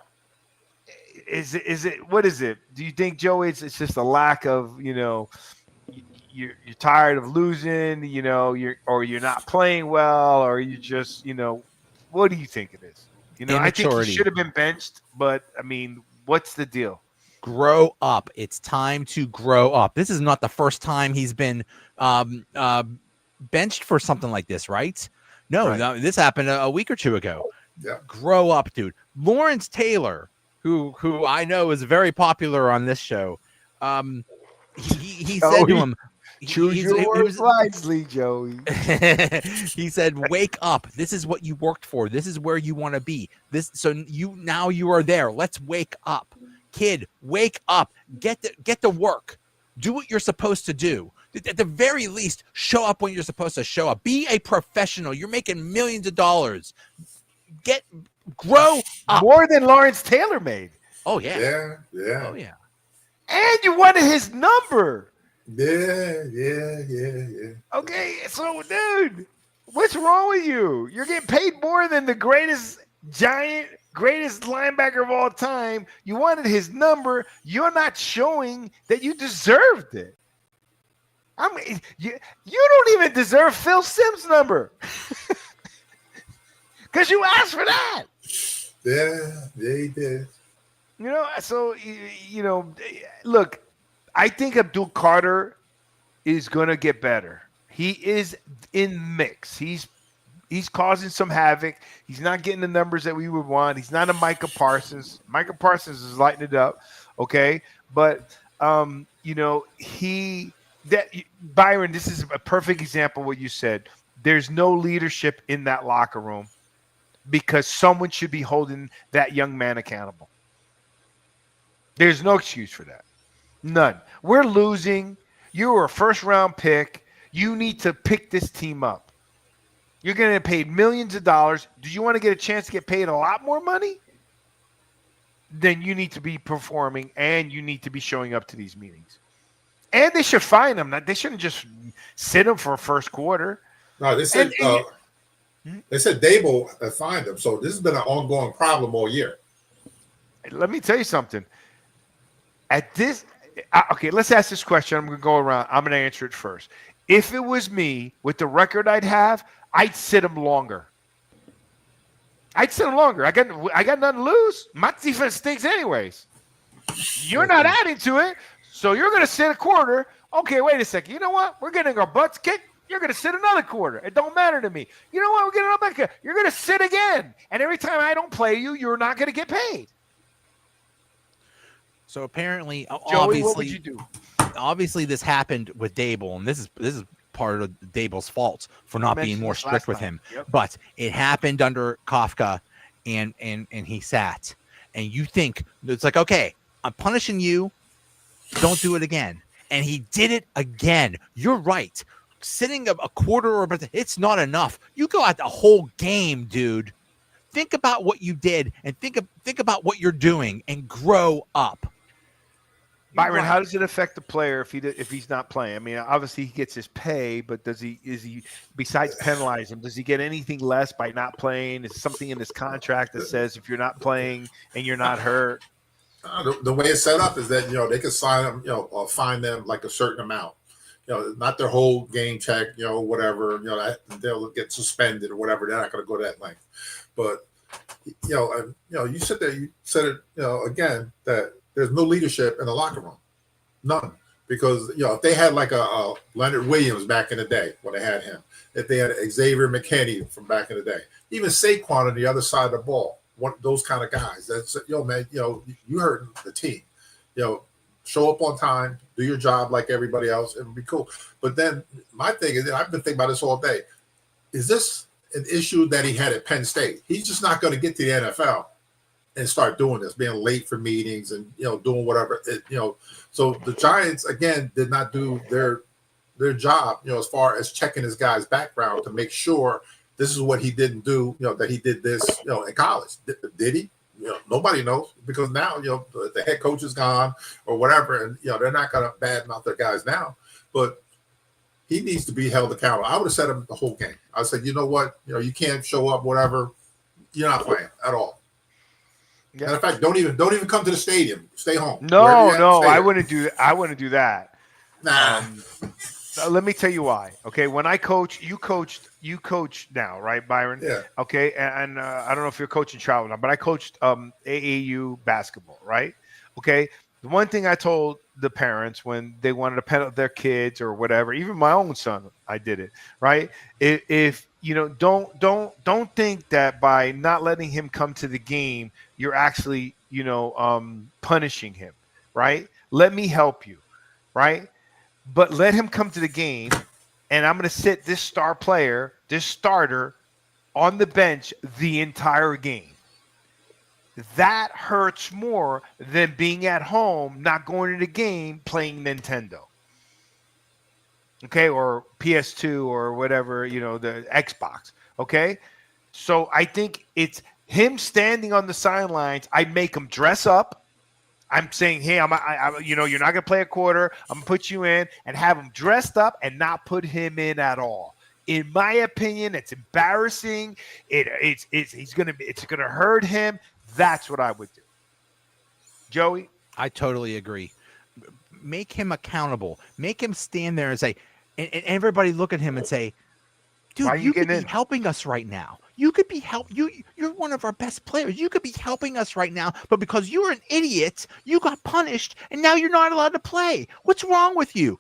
[SPEAKER 3] is it? What is it? Do you think, Joey, it's just a lack of, you know, you're tired of losing, you know, you're not playing well, or you just, you know, what do you think it is? You know, I think he should have been benched, but I mean, what's the deal?
[SPEAKER 4] Grow up. It's time to grow up. This is not the first time he's been benched for something like this, right? No, this happened a week or two ago.
[SPEAKER 5] Yeah.
[SPEAKER 4] Grow up, dude. Lawrence Taylor, who I know is very popular on this show, he said to him,
[SPEAKER 3] choose your words wisely, Joey.
[SPEAKER 4] He said, wake up. This is what you worked for. This is where you want to be. So you are there. Let's wake up. Kid, wake up. Get to work. Do what you're supposed to do. At the very least, show up when you're supposed to show up. Be a professional. You're making millions of dollars. Grow up.
[SPEAKER 3] More than Lawrence Taylor made.
[SPEAKER 4] Oh, yeah.
[SPEAKER 5] Yeah.
[SPEAKER 4] Oh, yeah.
[SPEAKER 3] And you wanted his number.
[SPEAKER 5] Yeah.
[SPEAKER 3] Okay, so, dude, what's wrong with you? You're getting paid more than the greatest linebacker of all time. You wanted his number. You're not showing that you deserved it. I mean, you don't even deserve Phil Simms' number because you asked for that.
[SPEAKER 5] Yeah, he did.
[SPEAKER 3] You know, so, you know, look, I think Abdul Carter is going to get better. He is in mix. He's causing some havoc. He's not getting the numbers that we would want. He's not a Micah Parsons. Micah Parsons is lighting it up, okay? But, you know, Byron, this is a perfect example of what you said. There's no leadership in that locker room because someone should be holding that young man accountable. There's no excuse for that. None. We're losing. You were a first-round pick. You need to pick this team up. You're going to get paid millions of dollars. Do you want to get a chance to get paid a lot more money? Then you need to be performing, and you need to be showing up to these meetings. And they should fine him. They shouldn't just sit him for a first quarter.
[SPEAKER 5] No, they said Dable fined him. So this has been an ongoing problem all year.
[SPEAKER 3] Let me tell you something. Okay, let's ask this question. I'm going to go around. I'm going to answer it first. If it was me, with the record I'd have, I'd sit him longer. I got nothing to lose. My defense stinks anyways. You're not adding to it. So you're going to sit a quarter Okay, wait a second. You know what? We're getting our butts kicked. You're going to sit another quarter. It don't matter to me. You know what? We're getting another quarter. You're going to sit again. And every time I don't play you, you're not going to get paid.
[SPEAKER 4] So apparently,
[SPEAKER 3] Joey, what would you do?
[SPEAKER 4] Obviously, this happened with Dable, and this is part of Dable's fault for not being more strict with him.
[SPEAKER 3] Yep.
[SPEAKER 4] But it happened under Kafka, and he sat. And you think it's like, okay, I'm punishing you. Don't do it again. And he did it again. You're right. Sitting a quarter or it's not enough. You go out the whole game, dude. Think about what you did and think about what you're doing and grow up.
[SPEAKER 3] Byron, how does it affect the player if he's not playing? I mean, obviously he gets his pay, but is he besides penalize him, does he get anything less by not playing? Is something in his contract that says if you're not playing and you're not hurt?
[SPEAKER 5] The way it's set up is that they can sign them, or fine them like a certain amount. Not their whole game check, whatever. That they'll get suspended or whatever. They're not going to go that length. But you sit there, you said it, again, that there's no leadership in the locker room, none. Because if they had like a Leonard Williams back in the day, when they had him, if they had Xavier McKinney from back in the day, even Saquon on the other side of the ball, those kind of guys. That's man, you hurt the team. Show up on time, do your job like everybody else, it would be cool. But then my thing is, I've been thinking about this all day. Is this an issue that he had at Penn State? He's just not going to get to the NFL and start doing this, being late for meetings and doing whatever. So the Giants again did not do their job, as far as checking this guy's background to make sure this is what he didn't do, that he did this, in college. Did he? Nobody knows, because now, the head coach is gone or whatever, and they're not going to badmouth their guys now. But he needs to be held accountable. I would have said him the whole game. I said, you know what, you can't show up, whatever. You're not playing at all. Yeah. Matter of fact, don't even come to the stadium. Stay home.
[SPEAKER 3] No, I wouldn't do that.
[SPEAKER 5] Nah.
[SPEAKER 3] Let me tell you why. Okay, when I coach, you coach now, right, Byron?
[SPEAKER 5] Yeah.
[SPEAKER 3] Okay, and I don't know if you're coaching travel now, but I coached AAU basketball, right? Okay, the one thing I told the parents when they wanted to penalty their kids or whatever, even my own son, I did it, right? If don't think that by not letting him come to the game, you're actually punishing him, right? Let me help you, right? But let him come to the game, and I'm going to sit this star player, this starter, on the bench the entire game. That hurts more than being at home, not going to the game, playing Nintendo. Okay, or PS2 or whatever, the Xbox. Okay, so I think it's him standing on the sidelines. I make him dress up. I'm saying, hey, you're not going to play a quarter. I'm going to put you in and have him dressed up and not put him in at all. In my opinion, it's embarrassing. It's going to hurt him. That's what I would do. Joey?
[SPEAKER 4] I totally agree. Make him accountable. Make him stand there and say, and everybody look at him and say, dude, you could be helping us right now. You could be you're one of our best players. You could be helping us right now, but because you were an idiot, you got punished, and now you're not allowed to play. What's wrong with you?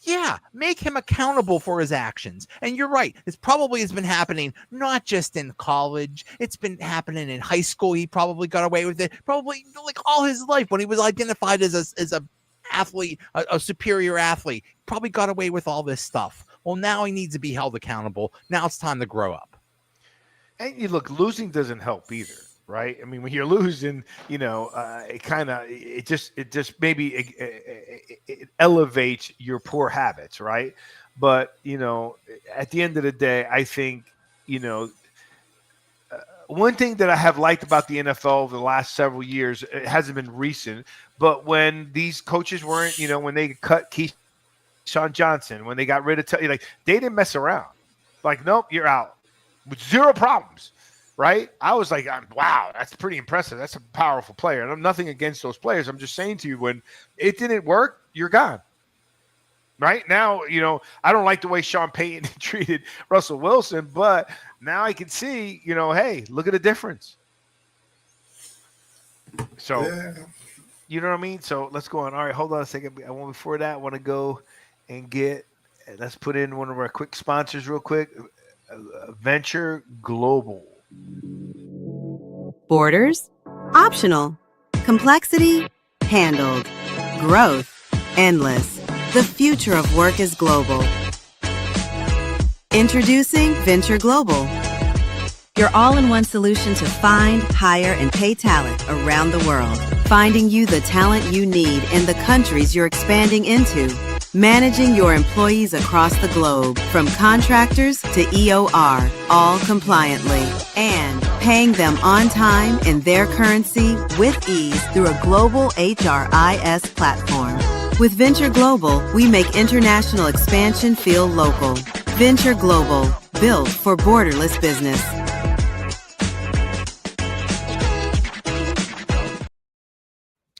[SPEAKER 4] Yeah, make him accountable for his actions. And you're right. This probably has been happening not just in college. It's been happening in high school. He probably got away with it. Probably like all his life when he was identified as a athlete, a superior athlete. Probably got away with all this stuff. Well, now he needs to be held accountable. Now it's time to grow up.
[SPEAKER 3] And you look, losing doesn't help either, right? I mean, when you're losing, it just maybe it elevates your poor habits, right? But at the end of the day, I think one thing that I have liked about the NFL over the last several years, it hasn't been recent, but when these coaches weren't, when they cut Keyshawn Johnson, when they got rid of they didn't mess around. Like, nope, you're out. With zero problems, right? I was like, wow, that's pretty impressive. That's a powerful player. And I'm nothing against those players. I'm just saying to you, when it didn't work, you're gone. Right now, I don't like the way Sean Payton treated Russell Wilson, but now I can see, hey, look at the difference. So, You know what I mean? So let's go on. All right, hold on a second. Before that, I want to go and let's put in one of our quick sponsors real quick. Venture Global.
[SPEAKER 6] Borders? Optional. Complexity? Handled. Growth? Endless. The future of work is global. Introducing Venture Global, your all-in-one solution to find, hire, and pay talent around the world. Finding you the talent you need in the countries you're expanding into. Managing your employees across the globe, from contractors to EOR, all compliantly. And paying them on time in their currency with ease through a global HRIS platform. With Venture Global, we make international expansion feel local. Venture Global, built for borderless business.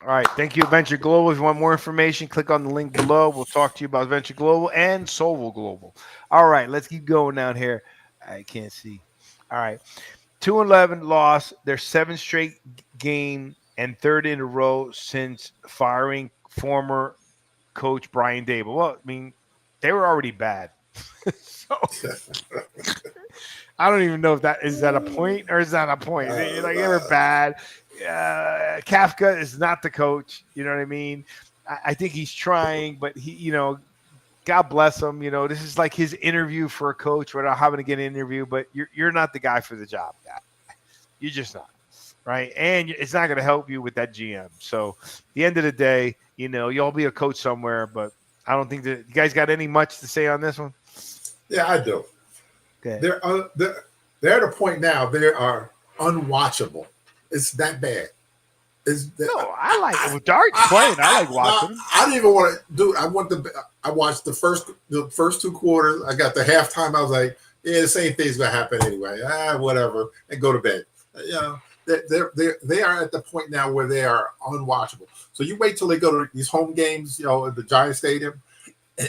[SPEAKER 3] All right. Thank you, Venture Global. If you want more information, click on the link below. We'll talk to you about Venture Global and Solvo Global. All right. Let's keep going down here. I can't see. All right. 2-11 loss. Their 7th straight game and 3rd in a row since firing former coach Brian Dable. Well, I mean, they were already bad. So I don't even know if that is that a point or is that a point. They were bad. Kafka is not the coach. You know what I mean? I think he's trying, but he, God bless him. This is like his interview for a coach without having to get an interview, but you're not the guy for the job. You're just not. Right. And it's not going to help you with that GM. So at the end of the day, you'll be a coach somewhere, but I don't think that you guys got any much to say on this one.
[SPEAKER 5] Yeah, I do.
[SPEAKER 3] Okay.
[SPEAKER 5] They're at a point now. They are unwatchable. It's that bad.
[SPEAKER 3] I like Dart's playing. I like watching.
[SPEAKER 5] I didn't even want to do. I watched the first 2 quarters. I got the halftime. I was like, yeah, the same thing's gonna happen anyway. Whatever, and go to bed. They are at the point now where they are unwatchable. So you wait till they go to these home games, at the Giant Stadium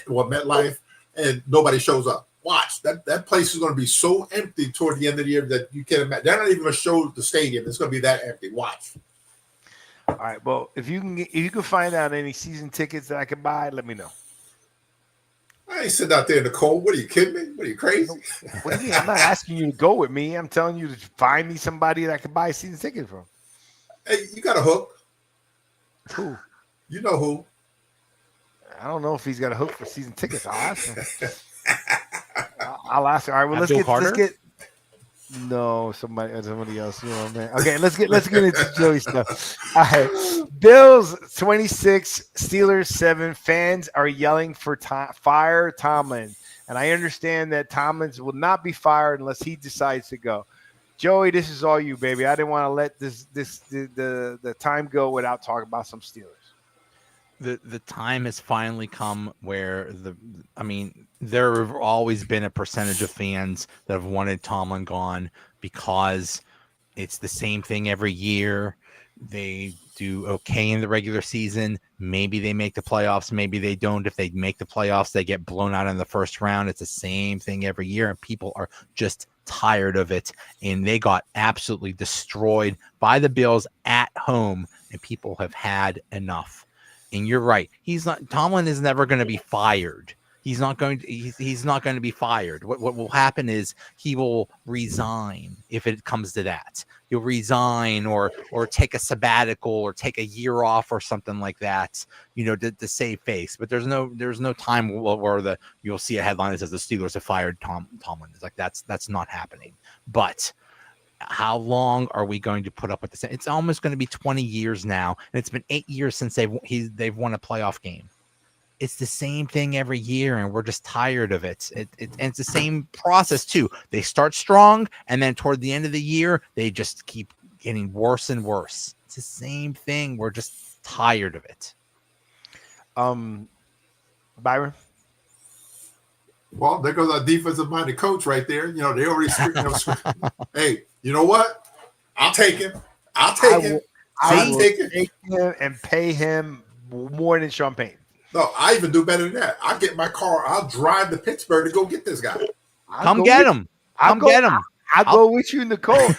[SPEAKER 5] or MetLife, and nobody shows up. Watch that place is going to be so empty toward the end of the year that you can't imagine. They're not even going to show the stadium. It's going to be that empty. Watch.
[SPEAKER 3] All right. Well, if you can find out any season tickets that I can buy, let me know.
[SPEAKER 5] I ain't sitting out there in the cold. What are you kidding me? What are you crazy?
[SPEAKER 3] What do you mean? I'm not asking you to go with me. I'm telling you to find me somebody that I can buy a season ticket from.
[SPEAKER 5] Hey, you got a hook.
[SPEAKER 3] Who?
[SPEAKER 5] You know who?
[SPEAKER 3] I don't know if he's got a hook for season tickets. I'll ask him. I'll ask him. All right. Well, let's get. No, somebody else. Man. Okay, let's get into Joey stuff. All right. Bills 26, Steelers 7. Fans are yelling for fire Tomlin, and I understand that Tomlin will not be fired unless he decides to go. Joey, this is all you, baby. I didn't want to let the time go without talking about some Steelers.
[SPEAKER 4] The time has finally come where there have always been a percentage of fans that have wanted Tomlin gone because it's the same thing every year. They do okay in the regular season. Maybe they make the playoffs. Maybe they don't. If they make the playoffs, they get blown out in the first round. It's the same thing every year, and people are just tired of it. And they got absolutely destroyed by the Bills at home, and people have had enough. And you're right. Tomlin is never going to be fired. He's not going to be fired. What will happen is he will resign if it comes to that. He'll resign or take a sabbatical or take a year off or something like that, to save face. But there's no time where you'll see a headline that says the Steelers have fired Tomlin. It's like that's not happening. But how long are we going to put up with this? It's almost going to be 20 years now, and it's been 8 years since they've won a playoff game. It's the same thing every year, and we're just tired of it. And it's the same process too. They start strong, and then toward the end of the year, they just keep getting worse and worse. It's the same thing. We're just tired of it.
[SPEAKER 3] Byron.
[SPEAKER 5] Well, there goes our defensive-minded coach right there. They already hey, you know what? I'll take him. I'll take him
[SPEAKER 3] and pay him more than Sean Payton.
[SPEAKER 5] No, I even do better than that. I'll get my car. I'll drive to Pittsburgh to go get this guy.
[SPEAKER 4] Come get him. I'll
[SPEAKER 3] go with you in the cold.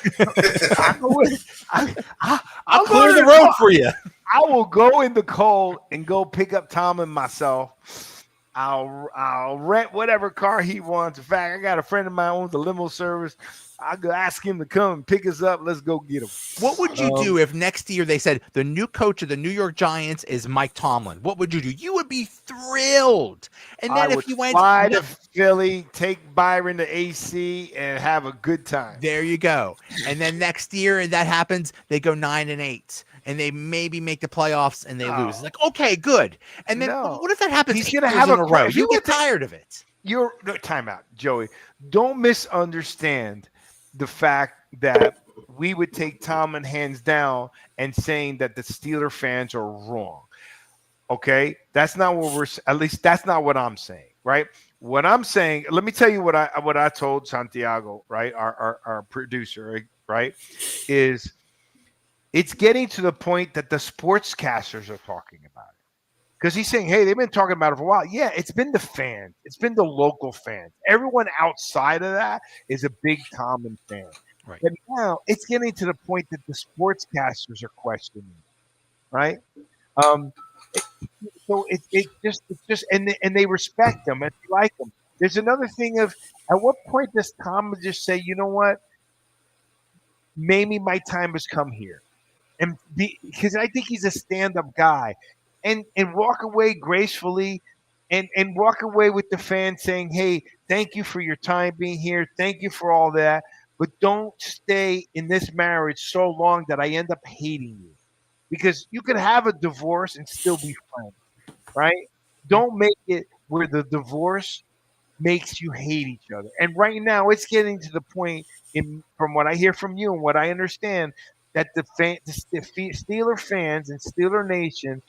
[SPEAKER 3] I'll
[SPEAKER 4] clear the road for you.
[SPEAKER 3] I will go in the cold and go pick up Tomlin myself. I'll rent whatever car he wants. In fact, I got a friend of mine who owns the limo service. I'll go ask him to come and pick us up. Let's go get him.
[SPEAKER 4] What would you do if next year they said the new coach of the New York Giants is Mike Tomlin? What would you do? You would be thrilled. And then if you went
[SPEAKER 3] fly to Philly, take Byron to AC, and have a good time.
[SPEAKER 4] There you go. And then next year, and that happens, they go 9-8, and they maybe make the playoffs and they lose. It's like, okay, good. And then what if that happens?
[SPEAKER 3] He's going to have a
[SPEAKER 4] row. You get tired of it.
[SPEAKER 3] Time out, Joey. Don't misunderstand the fact that we would take Tomlin hands down and saying that the Steeler fans are wrong. Okay, that's not what at least that's not what I'm saying, right? What I'm saying, let me tell you what I told Santiago, right? Our producer, right? Is it's getting to the point that the sportscasters are talking about it. Because he's saying, hey, they've been talking about it for a while. Yeah, it's been the fans. It's been the local fans. Everyone outside of that is a big Tomlin fan.
[SPEAKER 4] Right.
[SPEAKER 3] But now it's getting to the point that the sportscasters are questioning, right? So it's just and they respect them and they like them. There's another thing of at what point does Tomlin just say, you know what? Maybe my time has come here. And because I think he's a stand-up guy. And walk away gracefully and walk away with the fans saying, hey, thank you for your time being here. Thank you for all that. But don't stay in this marriage so long that I end up hating you. Because you could have a divorce and still be friends, right? Don't make it where the divorce makes you hate each other. And right now it's getting to the point, from what I hear from you and what I understand, that the Steeler fans and Steeler Nation,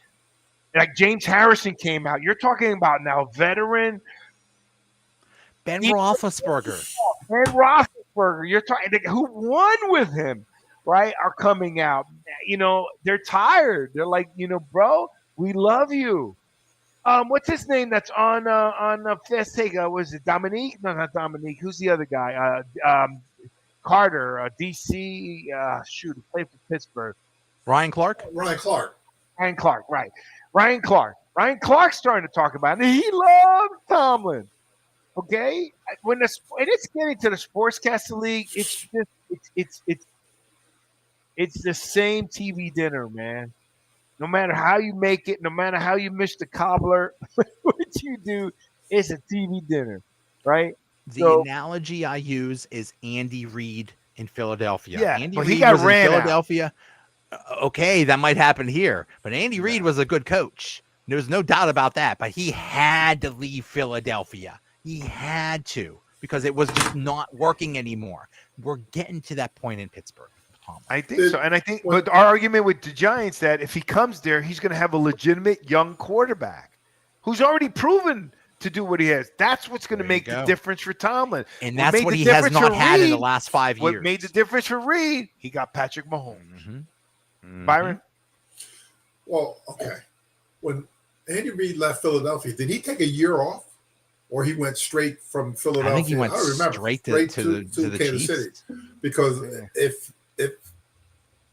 [SPEAKER 3] like James Harrison came out. You're talking about now veteran
[SPEAKER 4] Ben Roethlisberger.
[SPEAKER 3] Ben Roethlisberger. You're talking who won with him, right? Are coming out. You know, they're tired. They're like, you know, bro, we love you. What's his name? That's on Fast Take. Was it Dominique? No, not Dominique. Who's the other guy? Carter, DC. Shoot, he played for Pittsburgh.
[SPEAKER 4] Ryan Clark.
[SPEAKER 5] Ryan Clark,
[SPEAKER 3] right. Ryan Clark's starting to talk about it. He loves Tomlin. Okay, when it's getting to the Sportscaster League, it's the same TV dinner, man. No matter how you make it, no matter how you miss the cobbler, what you do, it's a TV dinner, right?
[SPEAKER 4] The analogy I use is Andy Reid in Philadelphia.
[SPEAKER 3] Yeah,
[SPEAKER 4] Andy
[SPEAKER 3] but
[SPEAKER 4] Reid
[SPEAKER 3] he got
[SPEAKER 4] was
[SPEAKER 3] ran
[SPEAKER 4] in Philadelphia. Okay, that might happen here, but Andy Reid was a good coach. There's no doubt about that. But he had to leave Philadelphia. He had to, because it was just not working anymore. We're getting to that point in Pittsburgh.
[SPEAKER 3] I think so, and I think but our argument with the Giants that if he comes there, he's going to have a legitimate young quarterback who's already proven to do what he has. That's what's going to make the difference for Tomlin.
[SPEAKER 4] And that's what he has not had in the last 5 years.
[SPEAKER 3] What made the difference for Reid? He got Patrick Mahomes.
[SPEAKER 4] Mm-hmm.
[SPEAKER 3] Byron?
[SPEAKER 5] well, okay. When Andy Reid left Philadelphia, did he take a year off, or he went straight from Philadelphia?
[SPEAKER 4] I think he went straight to the
[SPEAKER 5] Kansas
[SPEAKER 4] Chiefs.
[SPEAKER 5] City, because if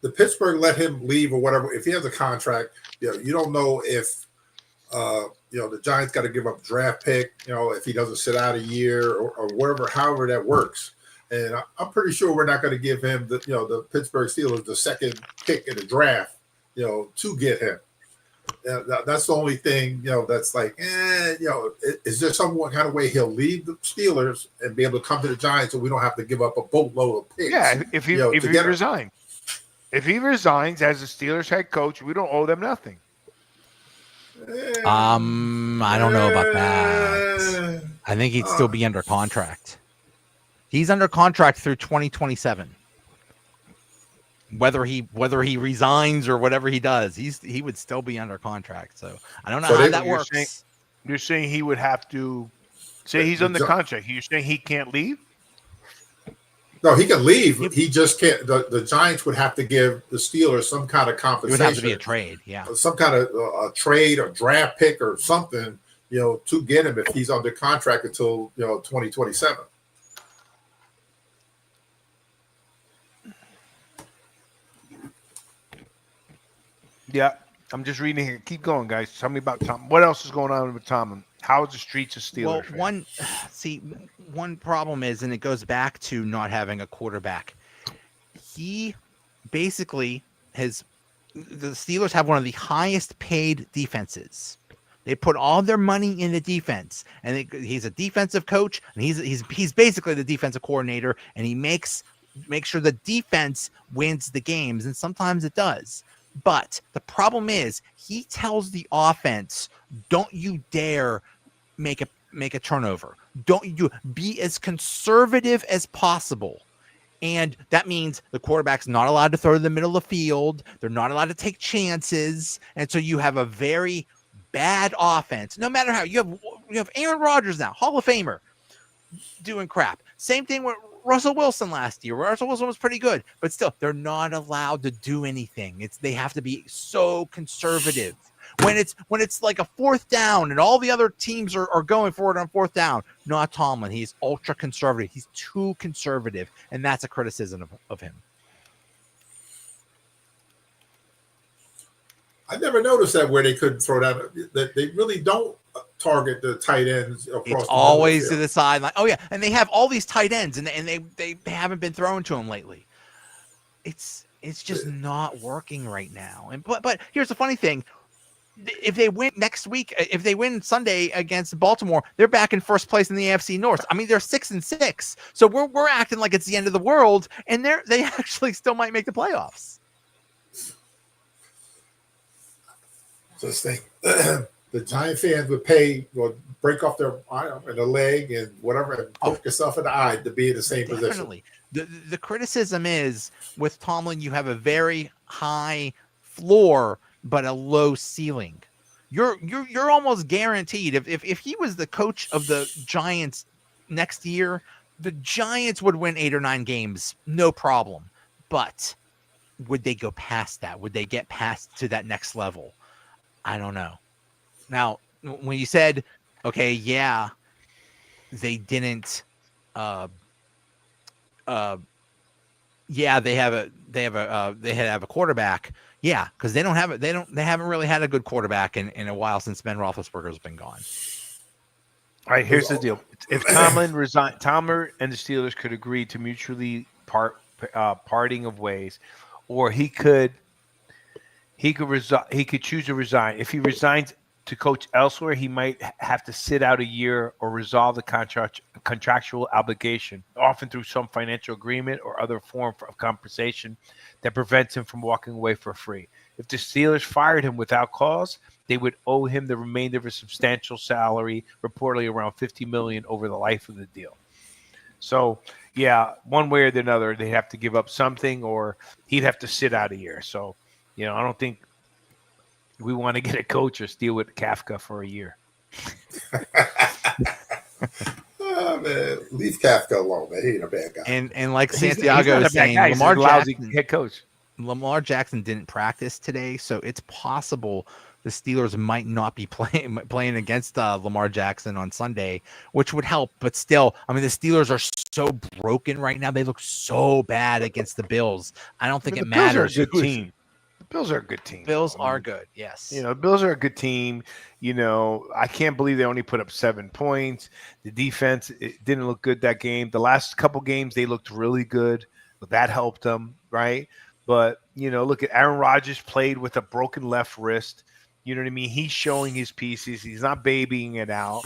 [SPEAKER 5] the Pittsburgh let him leave or whatever, if he has a contract, you don't know if the Giants got to give up a draft pick, if he doesn't sit out a year or whatever, however that works. And I'm pretty sure we're not going to give him the Pittsburgh Steelers the second pick in the draft, to get him. That's the only thing, that's like, is there some kind of way he'll leave the Steelers and be able to come to the Giants so we don't have to give up a boatload of picks?
[SPEAKER 3] Yeah, if he resigns. If he resigns as the Steelers head coach, we don't owe them nothing.
[SPEAKER 4] I don't know about that. I think he'd still be under contract. He's under contract through 2027. Whether he resigns or whatever he does, he would still be under contract. So I don't know how that works.
[SPEAKER 3] You're saying he would have to say he's under contract. You're saying he can't leave?
[SPEAKER 5] No, he can leave. He just can't. The Giants would have to give the Steelers some kind of compensation.
[SPEAKER 4] It would have to be a trade, yeah.
[SPEAKER 5] Some kind of a trade or draft pick or something, to get him if he's under contract until 2027.
[SPEAKER 3] Yeah, I'm just reading here. Keep going, guys. Tell me about Tom. What else is going on with Tomlin? How is the streets of Steelers?
[SPEAKER 4] Well,
[SPEAKER 3] fan?
[SPEAKER 4] one problem is, and it goes back to not having a quarterback. He basically the Steelers have one of the highest paid defenses. They put all their money in the defense, and he's a defensive coach, and he's basically the defensive coordinator, and he makes sure the defense wins the games, and sometimes it does. But the problem is, he tells the offense, "Don't you dare make a turnover. Don't you be as conservative as possible." And that means the quarterback's not allowed to throw to the middle of the field. They're not allowed to take chances. And so you have a very bad offense. No matter how you have Aaron Rodgers now, Hall of Famer, doing crap. Same thing with Russell Wilson last year. Russell Wilson was pretty good, but still, they're not allowed to do anything. They have to be so conservative. When it's like a fourth down and all the other teams are going for it on fourth down, not Tomlin. He's ultra conservative. He's too conservative, and that's a criticism of him.
[SPEAKER 5] I never noticed that where they couldn't throw that they really don't target the tight ends across.
[SPEAKER 4] It's always to the sideline. Oh yeah, and they have all these tight ends, and they haven't been thrown to him lately. It's just not working right now. And but here's the funny thing. If they win next week, if they win Sunday against Baltimore, they're back in first place in the AFC North. I mean, they're 6-6, so we're acting like it's the end of the world, and they actually still might make the playoffs.
[SPEAKER 5] Just think, the Giant fans would pay or break off their arm and a leg and whatever, and poke yourself in the eye to be in the same position.
[SPEAKER 4] The criticism is with Tomlin, you have a very high floor but a low ceiling. You're almost guaranteed if he was the coach of the Giants next year, the Giants would win 8 or 9 games, no problem. But would they go past that? Would they get past to that next level? I don't know. Now, when you said, okay, yeah, they didn't yeah, they have a quarterback. Yeah, because they haven't really had a good quarterback in a while since Ben Roethlisberger's been gone.
[SPEAKER 3] All right, here's the deal. If Tomlin resigned, Tomlin and the Steelers could agree to mutually parting of ways, or he could choose to resign. If he resigns to coach elsewhere, he might have to sit out a year or resolve the contractual obligation, often through some financial agreement or other form of compensation that prevents him from walking away for free. If the Steelers fired him without cause, they would owe him the remainder of a substantial salary, reportedly around $50 million over the life of the deal. So, yeah, one way or the other, they have to give up something, or he'd have to sit out a year. So, I don't think we want to get a coach or deal with Kafka for a year.
[SPEAKER 5] Oh, man, leave Kafka alone, man. He ain't a bad guy.
[SPEAKER 4] And like Santiago is saying, Lamar Jackson didn't practice today, so it's possible the Steelers might not be playing against Lamar Jackson on Sunday, which would help. But still, I mean, the Steelers are so broken right now. They look so bad against the Bills. I don't think it matters.
[SPEAKER 3] Bills are a good team. The Bills are a good team.
[SPEAKER 4] Bills are good, yes.
[SPEAKER 3] The Bills are a good team. I can't believe they only put up 7 points. The defense, it didn't look good that game. The last couple games, they looked really good. But that helped them, right? But, look at Aaron Rodgers played with a broken left wrist. You know what I mean? He's showing his pieces. He's not babying it out.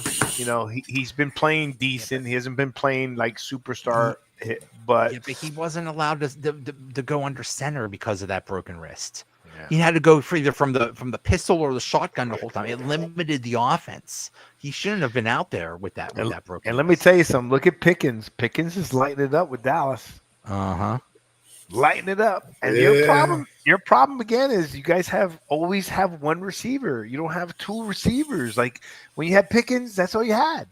[SPEAKER 3] He's been playing decent. He hasn't been playing like superstar. But
[SPEAKER 4] he wasn't allowed to go under center because of that broken wrist. Yeah. He had to go either from the pistol or the shotgun the whole time. It limited the offense. He shouldn't have been out there with that broken wrist.
[SPEAKER 3] And let me tell you something. Look at Pickens. Pickens is lighting it up with Dallas. Lighting it up. And your problem again is you guys always have one receiver. You don't have 2 receivers. Like when you had Pickens, that's all you had.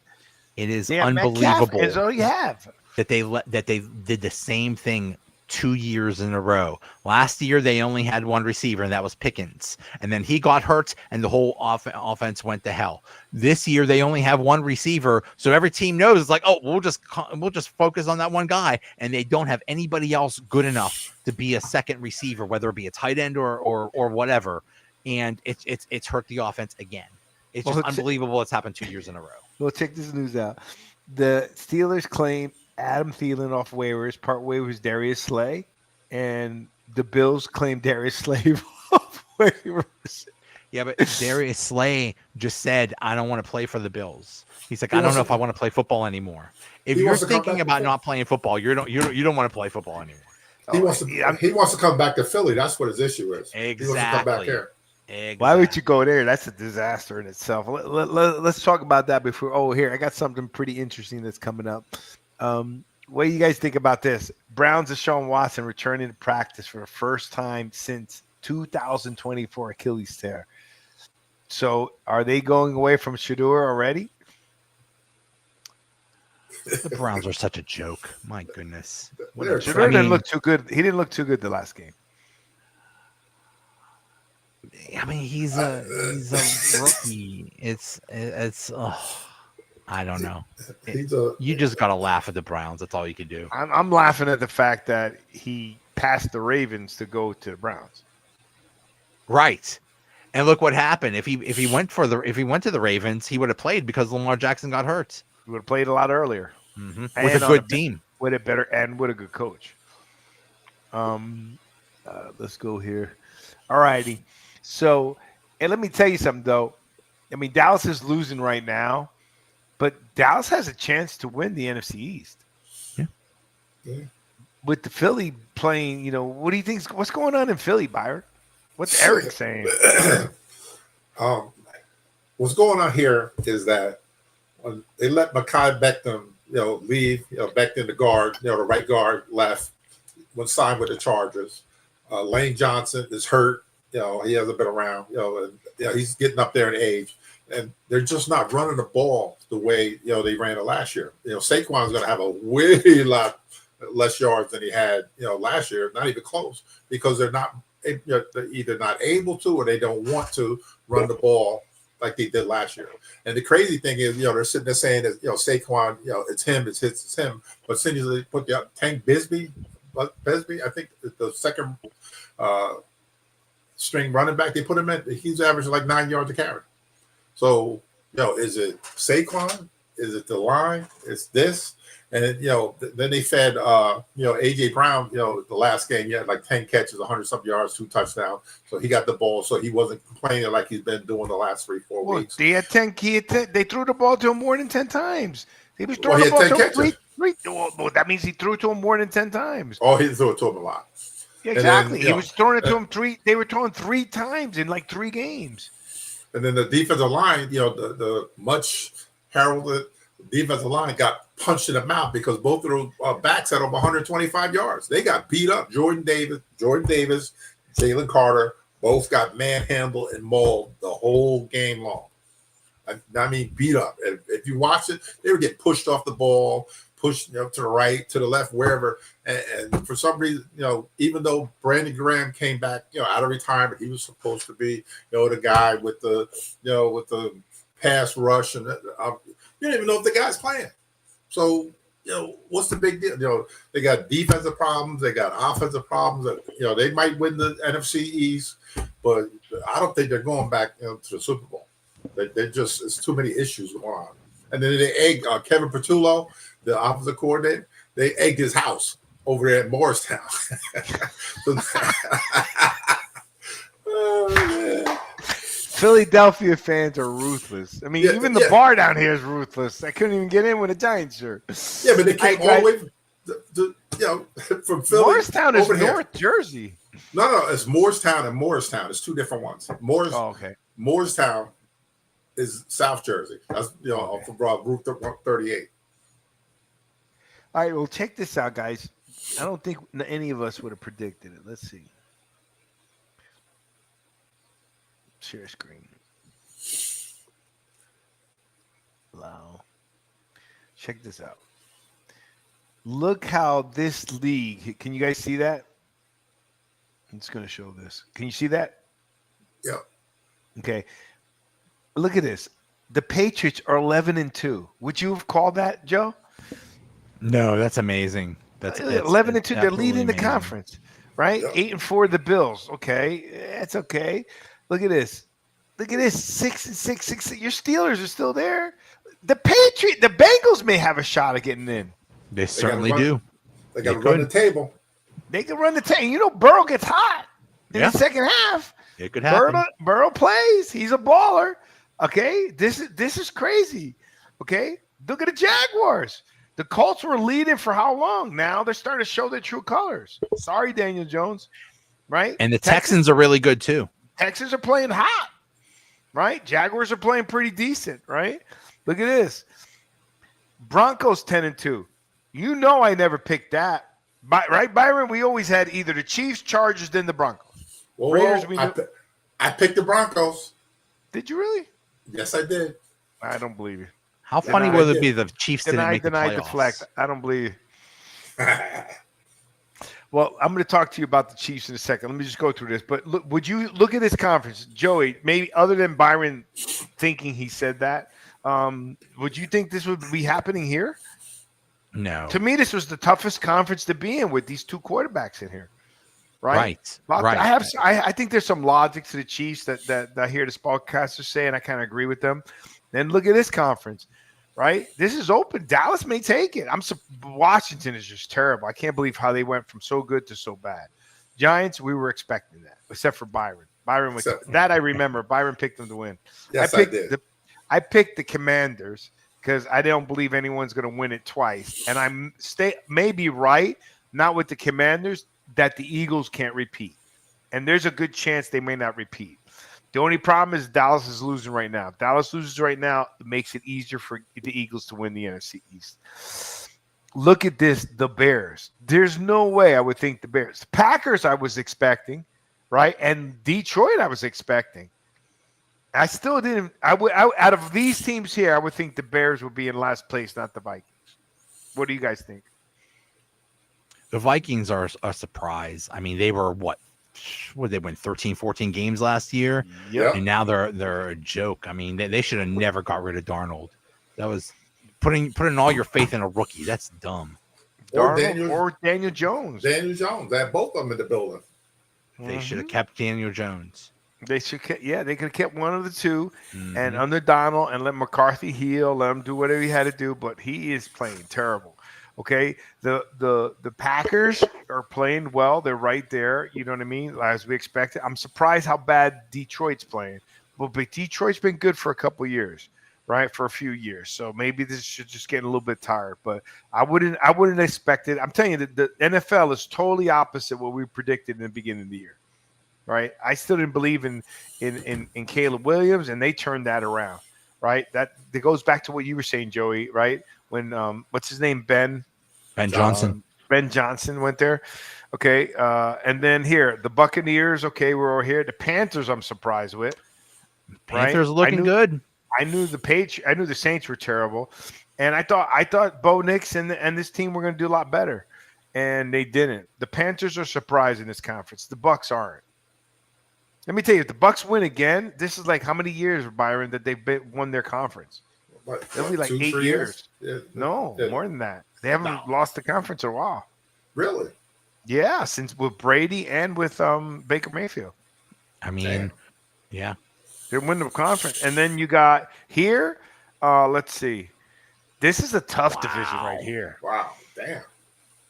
[SPEAKER 4] It is unbelievable.
[SPEAKER 3] That's all you have.
[SPEAKER 4] That they did the same thing 2 years in a row. Last year they only had one receiver, and that was Pickens, and then he got hurt, and the whole offense went to hell. This year they only have one receiver, so every team knows it's like, oh, we'll just focus on that one guy, and they don't have anybody else good enough to be a second receiver, whether it be a tight end or whatever. and it's hurt the offense again. It's
[SPEAKER 3] Well,
[SPEAKER 4] just unbelievable. It's happened 2 years in a row.
[SPEAKER 3] Well, check this news out. The Steelers claim Adam Thielen off waivers, part waivers Darius Slay, and the Bills claim Darius Slay off waivers.
[SPEAKER 4] Yeah, but Darius Slay just said, I don't want to play for the Bills. He's like, I don't know if I want to play football anymore. If you're thinking about not playing football, you don't want to play football anymore.
[SPEAKER 5] He wants to come back to Philly. That's what his issue is.
[SPEAKER 4] Exactly.
[SPEAKER 5] He wants to come back here.
[SPEAKER 4] Exactly.
[SPEAKER 3] Why would you go there? That's a disaster in itself. Let's talk about that before. Oh, here, I got something pretty interesting that's coming up. What do you guys think about this? Browns and Deshaun Watson returning to practice for the first time since 2024 Achilles tear. So are they going away from Shedeur already?
[SPEAKER 4] The Browns are such a joke. My goodness.
[SPEAKER 3] Shedeur didn't look too good. He didn't look too good the last game.
[SPEAKER 4] I mean, he's a rookie. It's I don't know. You just gotta laugh at the Browns. That's all you can do.
[SPEAKER 3] I'm laughing at the fact that he passed the Ravens to go to the Browns.
[SPEAKER 4] Right. And look what happened. If he went to the Ravens, he would have played because Lamar Jackson got hurt.
[SPEAKER 3] He would have played a lot earlier.
[SPEAKER 4] Mm-hmm. With a good team.
[SPEAKER 3] With a good coach. Let's go here. All righty. So, and let me tell you something, though. I mean, Dallas is losing right now, but Dallas has a chance to win the NFC East.
[SPEAKER 4] Yeah.
[SPEAKER 3] With the Philly playing, what do you think? What's going on in Philly, Byron? What's Eric saying?
[SPEAKER 5] What's going on here is that when they let Mekhi Becton, leave, Becton the guard, the right guard left, when signed with the Chargers. Lane Johnson is hurt. He hasn't been around. He's getting up there in age, and they're just not running the ball the way they ran it last year. Saquon's going to have a way lot less yards than he had last year, not even close, because they're not they're either not able to or they don't want to run the ball like they did last year. And the crazy thing is, they're sitting there saying that Saquon, it's him, it's him. But as soon as they put the Tank Bisbee, I think the second string running back they put him in, he's averaging like 9 yards a carry. So, is it Saquon? Is it the line? It's this. And then they fed AJ Brown, the last game, he had like 10 catches, 100-something yards, 2 touchdowns. So he got the ball, so he wasn't complaining like he's been doing the last 3-4 weeks.
[SPEAKER 3] They had 10. They threw the ball to him more than 10 times. He was throwing the ball to him three. Well, that means he threw to him more than 10 times.
[SPEAKER 5] Oh, he threw it to him a lot.
[SPEAKER 3] Yeah, exactly. Then, he was throwing it to him 3. They were throwing 3 times in like 3 games.
[SPEAKER 5] And then the defensive line, the much heralded defensive line got punched in the mouth because both of those backs had over 125 yards. They got beat up. Jordan Davis, Jalen Carter, both got manhandled and mauled the whole game long. I mean, beat up. If you watch it, they were getting pushed off the ball, pushed to the right, to the left, wherever. And for some reason, even though Brandon Graham came back, out of retirement, he was supposed to be, the guy with the, with the pass rush, and you don't even know if the guy's playing. So, what's the big deal? They got defensive problems, they got offensive problems. They might win the NFC East, but I don't think they're going back to the Super Bowl. They just, it's too many issues going on. And then they egged Kevin Patullo, the offensive coordinator. They egged his house over there at Morristown. Oh, man.
[SPEAKER 3] Philadelphia fans are ruthless. I mean, even the bar down here is ruthless. I couldn't even get in with a Giants shirt.
[SPEAKER 5] Yeah, but they came all the way from Philly.
[SPEAKER 3] Morristown is North Jersey.
[SPEAKER 5] No, it's Morristown and Morristown. It's 2 different ones.
[SPEAKER 3] Okay.
[SPEAKER 5] Morristown is South Jersey. That's from Route 38.
[SPEAKER 3] All right, well, check this out, guys. I don't think any of us would have predicted it. Let's see. Share screen. Wow. Check this out. Look how this league. Can you guys see that? I'm just going to show this. Can you see that?
[SPEAKER 5] Yeah.
[SPEAKER 3] Okay. Look at this. The Patriots are 11-2. Would you have called that, Joe?
[SPEAKER 4] No, that's amazing. That's
[SPEAKER 3] 11-2. They're leading the
[SPEAKER 4] amazing.
[SPEAKER 3] conference, right?
[SPEAKER 5] Yeah.
[SPEAKER 3] 8-4 the Bills. Okay, that's okay. Look at this. Look at this. 6-6. Your Steelers are still there. The Bengals may have a shot of getting in.
[SPEAKER 4] They certainly
[SPEAKER 5] run,
[SPEAKER 4] do.
[SPEAKER 5] They got to
[SPEAKER 4] They
[SPEAKER 5] run the
[SPEAKER 4] could.
[SPEAKER 5] table.
[SPEAKER 3] They can run the tank. You know, Burrow gets hot in
[SPEAKER 4] Yeah.
[SPEAKER 3] the second half.
[SPEAKER 4] It could happen.
[SPEAKER 3] Burrow plays. He's a baller. Okay, this is crazy. Okay, look at the Jaguars. The Colts were leading for how long? Now they're starting to show their true colors. Sorry, Daniel Jones. Right?
[SPEAKER 4] And the Texans are really good too.
[SPEAKER 3] Texans are playing hot. Right? Jaguars are playing pretty decent. Right? Look at this. Broncos 10-2. You know I never picked that. Right, Byron? We always had either the Chiefs, Chargers, then the Broncos.
[SPEAKER 5] Whoa,
[SPEAKER 3] Raiders,
[SPEAKER 5] I picked the Broncos.
[SPEAKER 3] Did you really?
[SPEAKER 5] Yes, I did.
[SPEAKER 3] I don't believe you.
[SPEAKER 4] How funny
[SPEAKER 5] Denied
[SPEAKER 4] would it
[SPEAKER 5] it.
[SPEAKER 4] be the Chiefs didn't make the
[SPEAKER 3] Denied
[SPEAKER 4] playoffs?
[SPEAKER 3] deflect. I don't believe you. Well, I'm going to talk to you about the Chiefs in a second. Let me just go through this. But look, would you look at this conference, Joey? Maybe other than Byron thinking he said that, would you think this would be happening here?
[SPEAKER 4] No.
[SPEAKER 3] To me, this was the toughest conference to be in with these two quarterbacks in here. Right.
[SPEAKER 4] Right.
[SPEAKER 3] I think there's some logic to the Chiefs that I hear the sportscasters say, and I kind of agree with them. Then look at this conference. Right? This is open. Dallas may take it. Washington is just terrible. I can't believe how they went from so good to so bad. Giants, we were expecting that, except for Byron. That I remember. Byron picked them to win.
[SPEAKER 5] Yes, I did.
[SPEAKER 3] I picked the Commanders because I don't believe anyone's going to win it twice. And I may be right, not with the Commanders, that the Eagles can't repeat. And there's a good chance they may not repeat. The only problem is Dallas is losing right now. If Dallas loses right now, it makes it easier for the Eagles to win the NFC East. Look at this, the Bears. There's no way I would think the Bears. The Packers I was expecting, right? And Detroit I was expecting. I still didn't. Out of these teams here, I would think the Bears would be in last place, not the Vikings. What do you guys think?
[SPEAKER 4] The Vikings are a surprise. I mean, they were what they win 13, 14 games last year.
[SPEAKER 3] Yep.
[SPEAKER 4] And now they're a joke. I mean, they should have never got rid of Darnold. That was putting all your faith in a rookie. That's dumb.
[SPEAKER 5] Or
[SPEAKER 3] Daniel Jones.
[SPEAKER 5] Daniel Jones. They had both of them in the building.
[SPEAKER 4] They should have kept Daniel Jones.
[SPEAKER 3] They should, they could have kept one of the two, and under Donald, and let McCarthy heal, let him do whatever he had to do. But he is playing terrible. Okay, the Packers are playing well. They're right there. You know what I mean? As we expected. I'm surprised how bad Detroit's playing. But Detroit's been good for a couple of years, right? For a few years. So maybe this should just get a little bit tired. But I wouldn't expect it. I'm telling you, the NFL is totally opposite what we predicted in the beginning of the year. Right? I still didn't believe in Caleb Williams, and they turned that around. Right? That goes back to what you were saying, Joey, right? When what's his name? Ben
[SPEAKER 4] Johnson.
[SPEAKER 3] Ben Johnson went there. Okay. And then here, the Buccaneers, okay, we're over here. The Panthers, I'm surprised with.
[SPEAKER 4] Panthers looking good.
[SPEAKER 3] I knew the Saints were terrible. And I thought Bo Nix and this team were going to do a lot better. And they didn't. The Panthers are surprised in this conference. The Bucs aren't. Let me tell you, if the Bucs win again, this is like how many years, Byron, that they've won their conference? It'll be like 8 years.
[SPEAKER 5] Yeah.
[SPEAKER 3] No,
[SPEAKER 5] Yeah.
[SPEAKER 3] more than that. They haven't lost the conference in a while.
[SPEAKER 5] Really?
[SPEAKER 3] Yeah, since with Brady and with Baker Mayfield.
[SPEAKER 4] I mean, yeah.
[SPEAKER 3] They're winning the conference. And then you got here, let's see. This is a tough division right here.
[SPEAKER 5] Wow. Damn.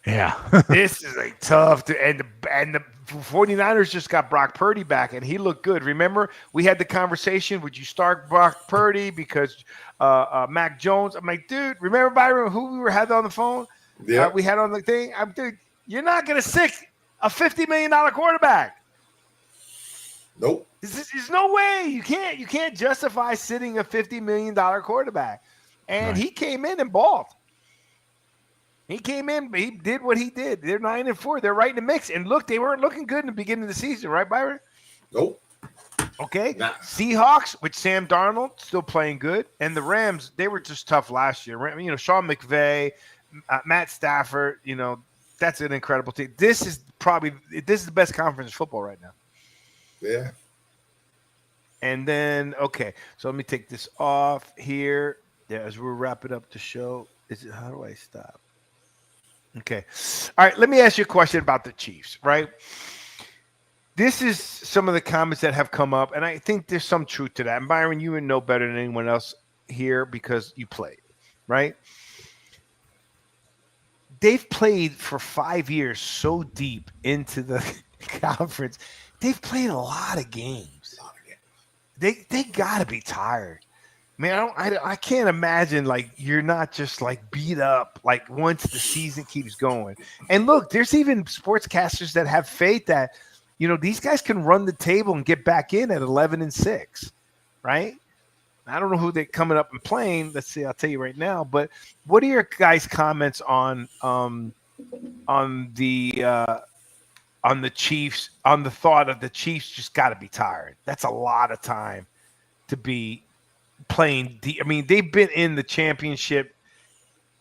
[SPEAKER 4] Yeah.
[SPEAKER 3] This is a tough and the 49ers just got Brock Purdy back, and he looked good. Remember, we had the conversation, would you start Brock Purdy because Mac Jones? I'm like, dude, remember, Byron, who we had on the phone?
[SPEAKER 5] Yeah.
[SPEAKER 3] We had on the thing? Dude, you're not going to sick a $50 million quarterback.
[SPEAKER 5] Nope.
[SPEAKER 3] There's no way. You can't justify sitting a $50 million quarterback. And he came in and balled. He came in, he did what he did. They're 9-4. They're right in the mix. And look, they weren't looking good in the beginning of the season, right, Byron?
[SPEAKER 5] Nope.
[SPEAKER 3] Okay.
[SPEAKER 5] Nah.
[SPEAKER 3] Seahawks with Sam Darnold still playing good. And the Rams, they were just tough last year. You know, Sean McVay, Matt Stafford, you know, that's an incredible team. This is the best conference in football right now.
[SPEAKER 5] Yeah.
[SPEAKER 3] And then, okay, so let me take this off here. Yeah, as we're wrapping up the show. How do I stop? Okay. All right, let me ask you a question about the Chiefs, right? this is some of the comments that have come up, and I think there's some truth to that. And Byron, you would know better than anyone else here because you played, right? They've played for 5 years so deep into the conference. They've played a lot of games. They got to be tired. Man, I can't imagine like you're not just like beat up like once the season keeps going. And look, there's even sportscasters that have faith that these guys can run the table and get back in at 11-6, right? I don't know who they're coming up and playing. Let's see. I'll tell you right now. But what are your guys' comments on the Chiefs? On the thought of the Chiefs just got to be tired. That's a lot of time to be playing. I mean, they've been in the championship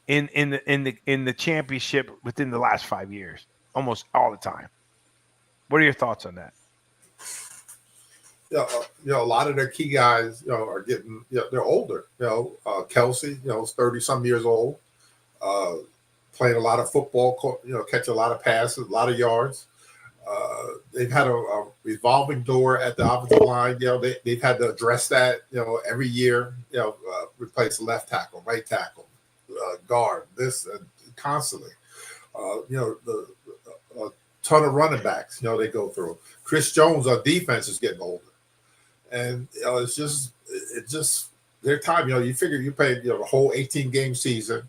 [SPEAKER 3] in the championship within the last 5 years, almost all the time. What are your thoughts on that?
[SPEAKER 5] A lot of their key guys, are getting, they're older. Kelsey, is 30-some years old, playing a lot of football, catch a lot of passes, a lot of yards. They've had a revolving door at the offensive line. They've had to address that, every year, replace left tackle, right tackle, guard, this constantly. A ton of running backs, they go through. Chris Jones, our defense is getting older. And it's just their time. You figure you played the whole 18-game season.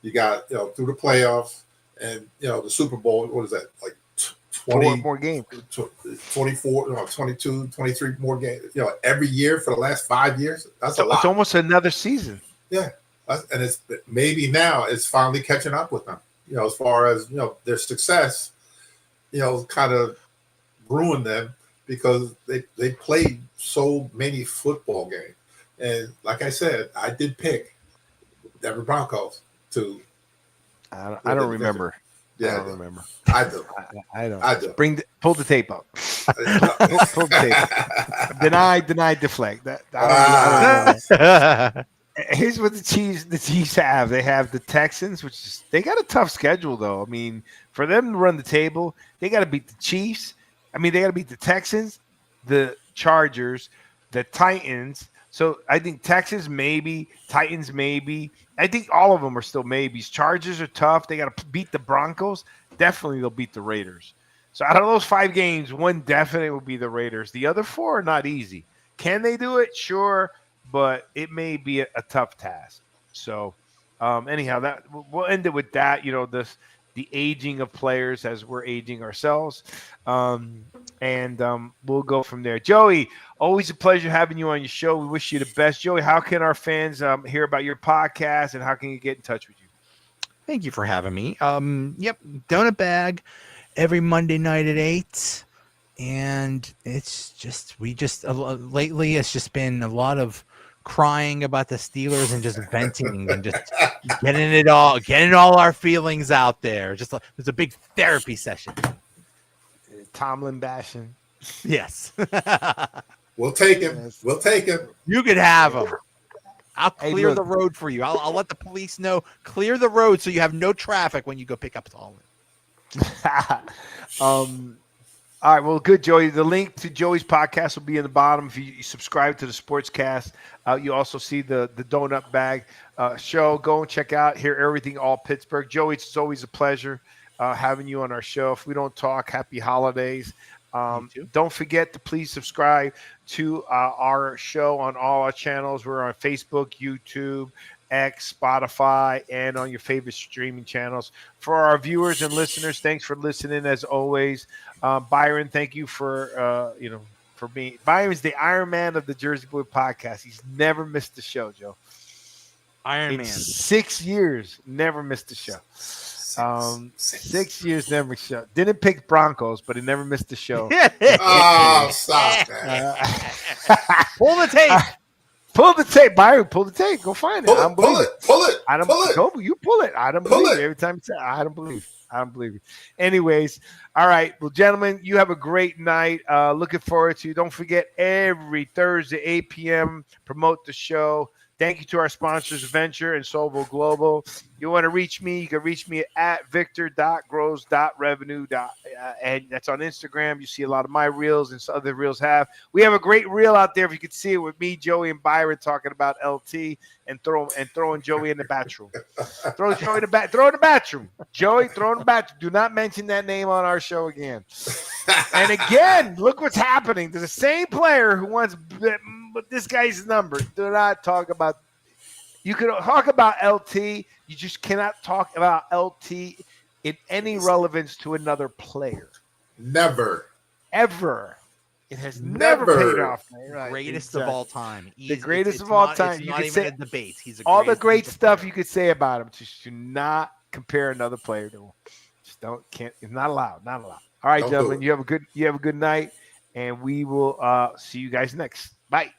[SPEAKER 5] You got through the playoffs and the Super Bowl. What is that, like 20
[SPEAKER 3] more games?
[SPEAKER 5] 24, 22, 23 more games. Every year for the last 5 years. That's a lot.
[SPEAKER 3] It's almost another season.
[SPEAKER 5] Yeah, and it's maybe now it's finally catching up with them. As far as their success, kind of ruined them. Because they played so many football games. And like I said, I did pick Denver Broncos to.
[SPEAKER 3] I don't remember.
[SPEAKER 5] Yeah,
[SPEAKER 3] I don't remember.
[SPEAKER 5] I do.
[SPEAKER 3] I don't.
[SPEAKER 5] I do.
[SPEAKER 3] Pull the tape up. Pull the tape up. Deny, deflect. I don't know. Here's what the Chiefs have. They have the Texans, they got a tough schedule though. I mean, for them to run the table, they got to beat the Chiefs. They got to beat the Texans, the Chargers, the Titans. So I think Texans maybe, Titans maybe. I think all of them are still maybes. Chargers are tough. They got to beat the Broncos. Definitely they'll beat the Raiders. So out of those 5 games, one definitely will be the Raiders. The other 4 are not easy. Can they do it? Sure, but it may be a tough task. So anyhow, that we'll end it with that. The aging of players as we're aging ourselves. And we'll go from there. Joey, always a pleasure having you on your show. We wish you the best. Joey, how can our fans hear about your podcast and how can you get in touch with you?
[SPEAKER 4] Thank you for having me. Yep, Donut Bag every Monday night at 8. And it's just, lately it's just been a lot of crying about the Steelers and just venting and just getting all our feelings out there. Just it's a big therapy session.
[SPEAKER 3] Tomlin bashing.
[SPEAKER 4] Yes.
[SPEAKER 5] We'll take him. We'll take him.
[SPEAKER 4] You could have him. I'll clear the road for you. I'll let the police know. Clear the road so you have no traffic when you go pick up Tomlin.
[SPEAKER 3] All right, well, good, Joey. The link to Joey's podcast will be in the bottom. If you subscribe to the Sportscast, you also see the Donut Bag show. Go and check out, hear everything, all Pittsburgh. Joey, it's always a pleasure having you on our show. If we don't talk, happy holidays. Don't forget to please subscribe to our show on all our channels. We're on Facebook, YouTube, X, Spotify, and on your favorite streaming channels. For our viewers and listeners, thanks for listening as always. Byron, thank you for being. Byron's the Iron Man of the Jersey Boy podcast. He's never missed the show, Joe.
[SPEAKER 4] Iron Man.
[SPEAKER 3] 6 years, never missed the show. 6 years, never show. Didn't pick Broncos, but he never missed the show.
[SPEAKER 5] Oh, stop that.
[SPEAKER 4] Pull the tape.
[SPEAKER 3] Pull the tape, Byron. Pull the tape. Go find it.
[SPEAKER 5] Pull it.
[SPEAKER 3] I don't believe. Go, you pull it. I don't believe it. Every time you say, I don't believe. I don't believe it. Anyways, all right. Well, gentlemen, you have a great night. Looking forward to. Don't forget every Thursday, 8 p.m. Promote the show. Thank you to our sponsors, Venture and Solvo Globo. You want to reach me, you can reach me at victor.grows.revenue. And that's on Instagram. You see a lot of my reels and some other reels have. We have a great reel out there, if you could see it, with me, Joey, and Byron talking about LT and throwing Joey in the bathroom. Throw Joey in the bathroom. Joey, throw in the bathroom. Do not mention that name on our show again. And again, look what's happening. There's the same player who wants this guy's number. Do not talk about. You can talk about LT. You just cannot talk about LT in any relevance to another player.
[SPEAKER 5] Never.
[SPEAKER 3] Ever. It has never paid off. Right,
[SPEAKER 4] Greatest of all time.
[SPEAKER 3] The greatest of all time.
[SPEAKER 4] It's
[SPEAKER 3] You
[SPEAKER 4] not
[SPEAKER 3] could
[SPEAKER 4] even
[SPEAKER 3] say
[SPEAKER 4] a debate. He's
[SPEAKER 3] all the great stuff you could say about him. Just do not compare another player to him. Just can't. It's not allowed. Not allowed. All right, gentlemen. You have a good night, and we will see you guys next. Bye.